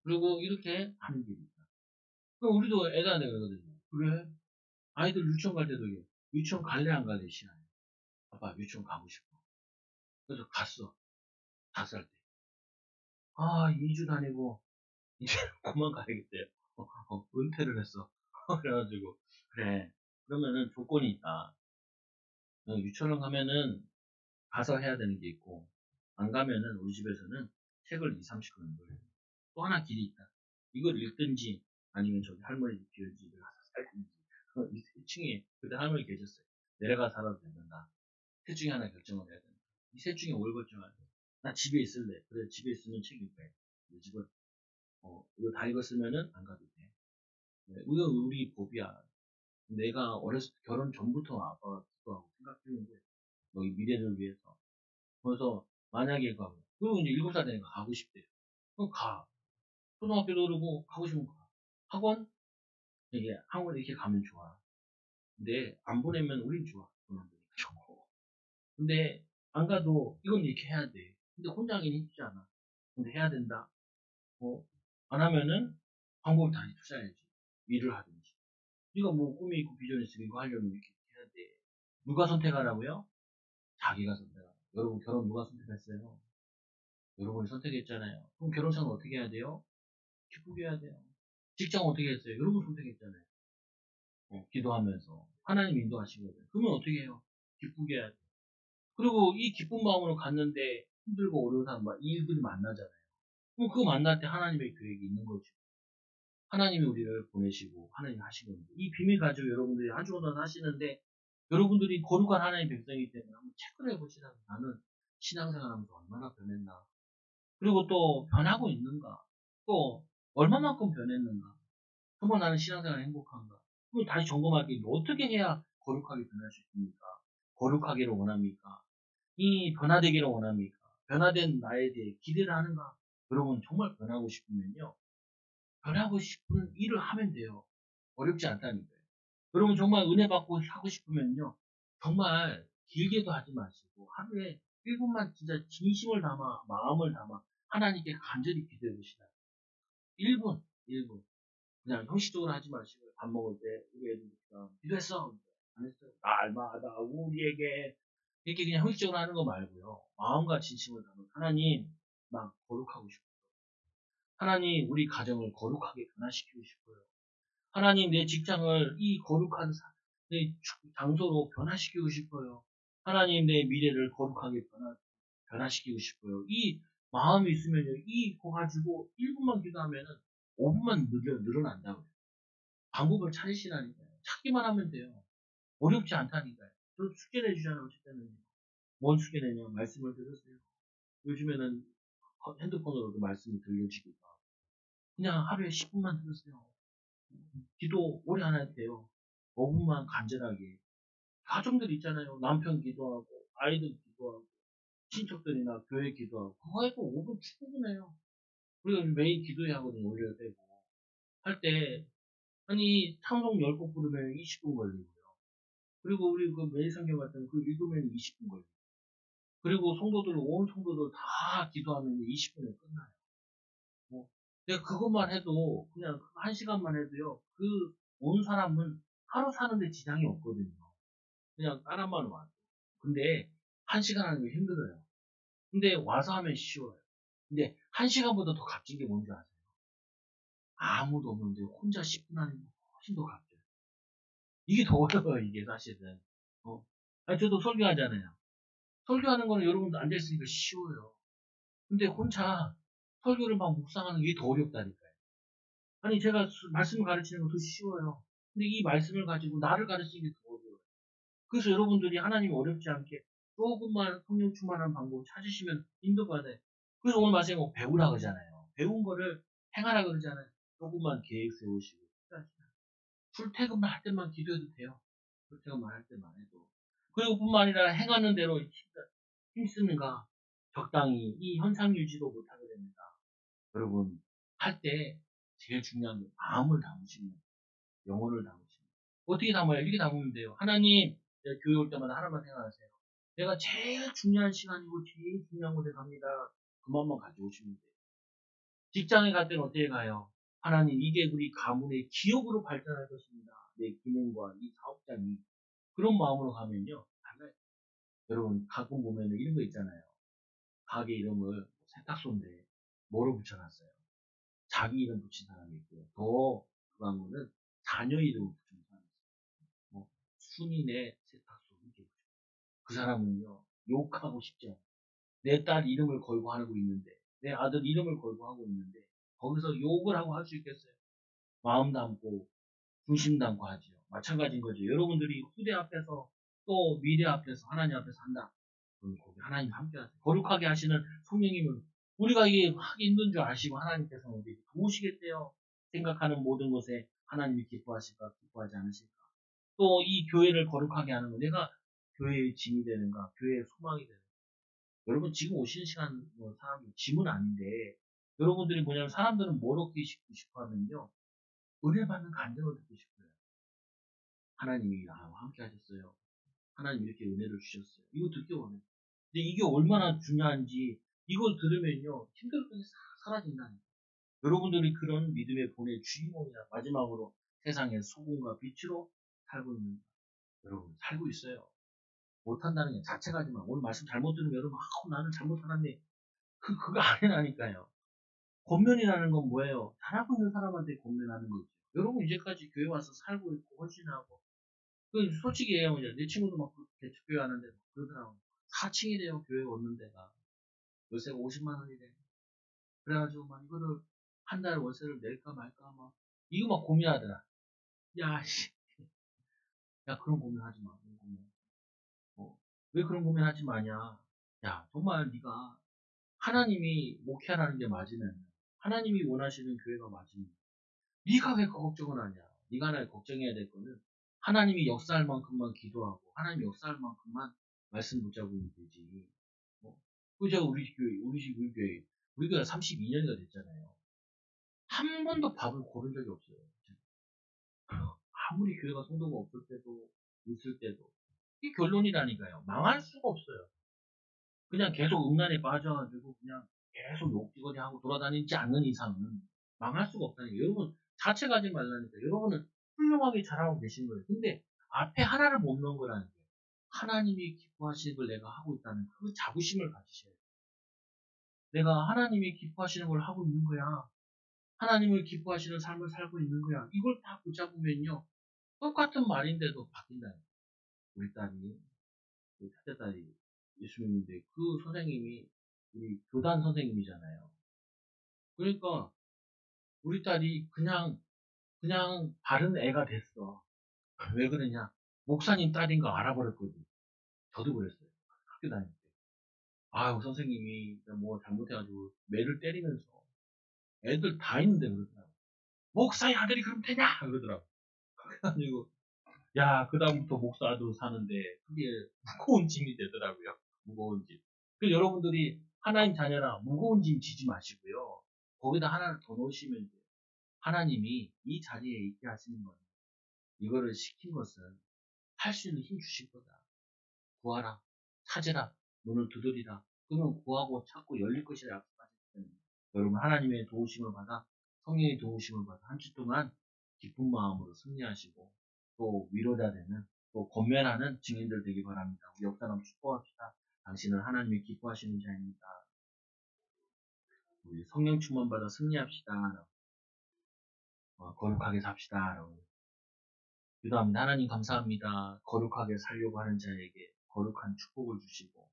그리고 이렇게 하는 게 있다. 그럼 우리도 애들한테 그러거든요. 그래? 아이들 유치원 갈 때도 유치원 갈래 안 갈래 시나요? 아빠 유치원 가고 싶어. 그래서 갔어. 5살 때. 2주 다니고 이제 그만 가야겠대요. 은퇴를 했어. 그래가지고 그래. 그러면은 조건이 있다. 유치원을 가면은 가서 해야 되는 게 있고 안 가면은 우리 집에서는 책을 2, 30권 읽어요. 또 하나 길이 있다. 이걸 읽든지 아니면 저기 할머니 집 기어집에 가서 살든지 이 세 중에 그때 할머니 계셨어요. 내려가 살아도 된다. 셋 중에 하나 결정을 해야 된다. 이 셋 중에 뭘 결정해야 돼? 나 집에 있을래. 그래 집에 있으면 책 읽래. 이 집은 이거 다 읽었으면은 안 가도 돼. 네, 이거 우리 법이야. 내가 어렸을 때 결혼 전부터 아빠가 기도하고 생각했는데 너희 미래를 위해서. 그래서 만약에 가면 그리고 이제 7살 되니까 가고 싶대요. 그럼 가. 초등학교도 그러고 가고 싶으면 가. 학원 이게 학원 이렇게 가면 좋아. 근데 안 보내면 우린 좋아. 돈 안 되니까 좋고. 근데 안 가도 이건 이렇게 해야 돼. 근데 혼자 하기는 힘들지 않아. 근데 해야 된다. 안 하면은 방법을 다시 투자해야지. 일을 하든지. 네가 뭐 꿈이 있고 비전이 있으면 이거 하려면 이렇게 해야 돼. 누가 선택하라고요? 자기가 선택하라. 여러분 결혼 누가 선택했어요? 여러분이 선택했잖아요. 그럼 결혼 생활 어떻게 해야 돼요? 기쁘게 해야 돼요. 직장 어떻게 했어요? 여러분 선택했잖아요. 기도하면서 하나님 인도하시거든요. 그러면 어떻게 해요? 기쁘게 해야 돼요. 그리고 이 기쁜 마음으로 갔는데 힘들고 어려운 사람, 이 일들이 만나잖아요. 그럼 그거 만날 때 하나님의 계획이 있는 거죠. 하나님이 우리를 보내시고 하나님이 하신 겁니다. 이 비밀 가지고 여러분들이 한 주간 하시는데 여러분들이 거룩한 하나님의 백성이기 때문에 한번 체크를 해보시라고. 나는 신앙생활 하면서 얼마나 변했나. 그리고 또 변하고 있는가. 또 얼마만큼 변했는가. 정말 나는 신앙생활 행복한가. 그럼 다시 점검할 게 어떻게 해야 거룩하게 변할 수 있습니까? 거룩하기를 원합니까? 이 변화되기를 원합니까? 변화된 나에 대해 기대를 하는가? 여러분 정말 변하고 싶으면요. 변하고 싶은 일을 하면 돼요. 어렵지 않다니까요. 여러분 정말 은혜 받고 하고 싶으면요. 정말 길게도 하지 마시고 하루에 1분만 진짜 진심을 담아 마음을 담아 하나님께 간절히 기도해 보시다. 1분, 1분. 그냥 형식적으로 하지 마시고 밥 먹을 때 우리 애들이랑 기도했어? 안 했어요? 날마다 우리에게 이렇게 그냥 형식적으로 하는 거 말고요. 마음과 진심을 담아 하나님 나 거룩하고 싶어요. 하나님 우리 가정을 거룩하게 변화시키고 싶어요. 하나님 내 직장을 이 거룩한 내 장소로 변화시키고 싶어요. 하나님 내 미래를 거룩하게 변화시키고 싶어요. 이 마음이 있으면요. 이거 가지고 1분만 기도하면은 5분만 늘어난다고요. 방법을 찾으시라니까요. 찾기만 하면 돼요. 어렵지 않다니까요. 저 숙제 내주잖아요. 어쨌든뭔 숙제 내냐 말씀을 들으세요. 요즘에는 핸드폰으로도 말씀이 들려지기도 하고 그냥 하루에 10분만 들으세요. 기도 오래 안 해도 돼요. 5분만 간절하게. 가정들 있잖아요. 남편 기도하고, 아이들 기도하고, 친척들이나 교회 기도하고. 그거 해도 5분 충분해요. 우리가 매일 기도회 하거든요. 올려야 되고. 할 때, 아니, 찬송 10곡 부르면 20분 걸리고요. 그리고 우리 그 매일 성경 같은 그 읽으면 20분 걸리고. 그리고 온 성도들 다 기도하면 20분에 끝나요. 뭐, 내가 그것만 해도, 그냥 1시간만 해도요, 그, 온 사람은 하루 사는데 지장이 없거든요. 그냥 따라만 와도. 근데 1시간 하는 게 힘들어요. 근데 와서 하면 쉬워요. 근데 1시간보다 더 값진 게 뭔지 아세요? 아무도 없는데 혼자 10분 하는 게 훨씬 더 값져요. 이게 더 어려워요, 이게 사실은. 아니, 저도 설교하잖아요. 설교하는 거는 여러분도 앉아있으니까 쉬워요. 근데 혼자 설교를 막 묵상하는 게 더 어렵다니까요. 아니, 제가 말씀을 가르치는 건 더 쉬워요. 근데 이 말씀을 가지고 나를 가르치는 게 더 어려워요. 그래서 여러분들이 하나님이 어렵지 않게 조금만 성령 충만한 방법 찾으시면 인도받아요. 그래서 오늘 말씀에 뭐 배우라 그러잖아요. 배운 거를 행하라 그러잖아요. 조금만 계획 세우시고 출퇴근만 할 때만 기도해도 돼요. 출퇴근만 할 때만 해도. 그리고 뿐만 아니라 행하는 대로 힘쓰는가 적당히 이 현상 유지도 못하게 됩니다. 여러분 할 때 제일 중요한 게 마음을 담으시면 영혼을 담으시면 어떻게 담아요? 이렇게 담으면 돼요. 하나님 교회 올 때마다 하나만 생각하세요. 내가 제일 중요한 시간이고 제일 중요한 곳에 갑니다. 그 마음만 가지고 오시면 돼요. 직장에 갈 때는 어떻게 가요? 하나님 이게 우리 가문의 기업으로 발전할 것입니다. 내 기능과 이 사업장이 그런 마음으로 가면요. 달라요. 여러분 가끔 보면 이런 거 있잖아요. 가게 이름을 세탁소인데 뭐로 붙여놨어요? 자기 이름 붙인 사람이 있고요. 더 그한 거는 자녀 이름을 붙인 사람이 있어요. 순인의 세탁소 이렇게 붙여요. 그 사람은요 욕하고 싶지 않아요. 내 딸 이름을 걸고 하고 있는데 내 아들 이름을 걸고 하고 있는데 거기서 욕을 하고 할 수 있겠어요? 마음 담고 중심 담고 하지요. 마찬가지인 거죠. 여러분들이 후대 앞에서 또 미래 앞에서 하나님 앞에서 한다. 그럼 거기 하나님 함께 하세요. 거룩하게 하시는 성령님은 우리가 이게 하기 힘든 줄 아시고 하나님께서는 우리 도우시겠대요. 생각하는 모든 것에 하나님이 기뻐하실까 기뻐하지 않으실까. 또 이 교회를 거룩하게 하는 거 내가 교회의 짐이 되는가 교회의 소망이 되는가. 여러분 지금 오시는 시간 뭐 사람들 짐은 아닌데 여러분들이 뭐냐면 사람들은 뭘 얻고 싶어 하면요. 은혜 받는 간증을 듣고 싶어요. 하나님이 나와 함께 하셨어요. 하나님 이렇게 은혜를 주셨어요. 이거 듣기 원해요. 근데 이게 얼마나 중요한지 이걸 들으면요. 힘들었던 게 싹 사라진다니까. 여러분들이 그런 믿음의 본의 주인공이야. 마지막으로 세상의 소금과 빛으로 살고 있는 여러분 살고 있어요. 못한다는 게 자책하지만 오늘 말씀 잘못 들으면 여러분 나는 잘못 살았네. 그거 아니라니까요. 권면이라는 건 뭐예요? 잘하고 있는 사람한테 권면하는 거죠. 여러분 이제까지 교회 와서 살고 있고 헌신하고 솔직히 얘기하면 내 친구도 막 대축교회 하는데 그러더라고. 4층이 돼요 교회 오는 데가. 월세가 50만 원이래. 그래가지고 막 이거를 한 달 월세를 낼까 말까 막 이거 막 고민하더라. 야 씨, 야 그런 고민하지 마. 그런 고민. 왜 그런 고민하지 마냐? 야 정말 네가 하나님이 목회하라는 게 맞으면 하나님이 원하시는 교회가 맞으면 네가 왜 그 걱정을 하냐? 네가 날 걱정해야 될 거는 하나님이 역사할 만큼만 기도하고 하나님이 역사할 만큼만 말씀 붙잡으면 되지. 그저 우리 교회 32년이가 됐잖아요. 한 번도 밥을 고른 적이 없어요. 아무리 교회가 성도가 없을 때도 있을 때도 이게 결론이라니까요. 망할 수가 없어요. 그냥 계속 음란에 빠져가지고 그냥 계속 욕지거리 하고 돌아다니지 않는 이상은 망할 수가 없다니까. 여러분 자책하지 말라니까. 여러분은 훌륭하게 잘하고 계신 거예요. 근데 앞에 하나를 못 넣은 거라는 거예요. 하나님이 기뻐하시는 걸 내가 하고 있다는 그 자부심을 가지셔야 돼요. 내가 하나님이 기뻐하시는 걸 하고 있는 거야. 하나님을 기뻐하시는 삶을 살고 있는 거야. 이걸 다 붙잡으면요. 똑같은 말인데도 바뀐다. 우리 딸이, 우리 첫째 딸이 예수 믿는데 그 선생님이 우리 교단 선생님이잖아요. 그러니까 우리 딸이 그냥 바른 애가 됐어. 왜 그러냐? 목사님 딸인 거 알아버렸거든. 저도 그랬어요. 학교 다닐 때. 아유, 선생님이 뭐 잘못해가지고 매를 때리면서 애들 다 있는데 그러더라고. 목사의 아들이 그럼 되냐? 그러더라고. 그래가지고 야, 그다음부터 목사도 사는데 그게 무거운 짐이 되더라고요. 무거운 짐. 그 여러분들이 하나님 자녀라 무거운 짐 지지 마시고요. 거기다 하나를 더 넣으시면 돼요. 하나님이 이 자리에 있게 하시는 거예요. 이거를 시킨 것은 할 수 있는 힘 주실 거다. 구하라, 찾으라, 문을 두드리라. 그러면 구하고 찾고 열릴 것이라 약속하셨기 때문에 여러분 하나님의 도우심을 받아 성령의 도우심을 받아 한 주 동안 기쁜 마음으로 승리하시고 또 위로자 되는 또 권면하는 증인들 되기 바랍니다. 우리 옆사람 축복합시다. 당신은 하나님이 기뻐하시는 자입니다. 우리 성령 충만 받아 승리합시다. 거룩하게 삽시다. 기도합니다. 하나님 감사합니다. 거룩하게 살려고 하는 자에게 거룩한 축복을 주시고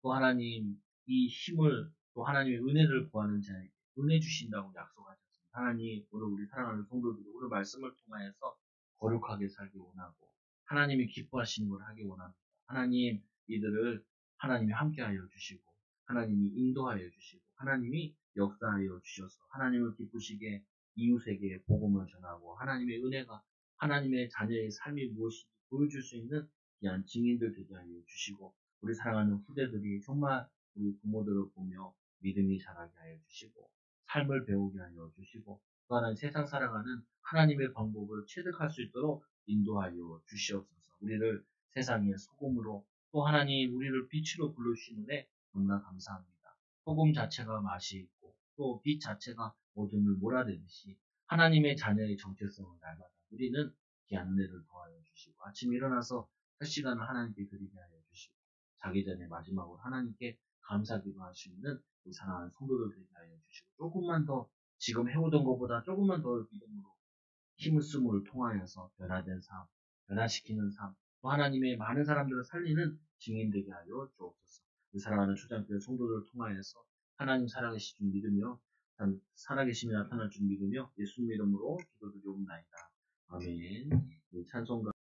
또 하나님 이 힘을 또 하나님의 은혜를 구하는 자에게 은혜 주신다고 약속하셨습니다. 하나님 오늘 우리 사랑하는 성도들이 오늘 말씀을 통하여서 거룩하게 살기 원하고 하나님이 기뻐하시는 걸 하기 원합니다. 하나님 이들을 하나님이 함께하여 주시고 하나님이 인도하여 주시고 하나님이 역사하여 주셔서 하나님을 기쁘시게 이웃에게 복음을 전하고 하나님의 은혜가 하나님의 자녀의 삶이 무엇인지 보여줄 수 있는 귀한 증인들 되게 하여 주시고 우리 사랑하는 후대들이 정말 우리 부모들을 보며 믿음이 자라게 하여 주시고 삶을 배우게 하여 주시고 또 하나는 세상 살아가는 하나님의 방법을 체득할 수 있도록 인도하여 주시옵소서. 우리를 세상의 소금으로 또 하나님 우리를 빛으로 불러주시는데 너무나 감사합니다. 소금 자체가 맛이 있고 또 빛 자체가 어둠을 몰아내듯이 하나님의 자녀의 정체성을 날마다 우리는 귀한 은혜를 더하여 주시고 아침에 일어나서 첫 시간을 하나님께 드리게 하여 주시고 자기 전에 마지막으로 하나님께 감사기도 할 수 있는 우리 사랑하는 성도들 되게 하여 주시고 조금만 더 지금 해오던 것보다 조금만 더 믿음으로 힘을 쓰므를 통하여서 변화된 삶, 변화시키는 삶, 또 하나님의 많은 사람들을 살리는 증인 되게 하여 주옵소서. 우리 사랑하는 초장교회 성도들을 통하여서 하나님 살아계시줄 믿으며 살아계심이 나타날 줄 믿으며 예수님 이름으로 기도드리옵나이다. 아멘. 찬송가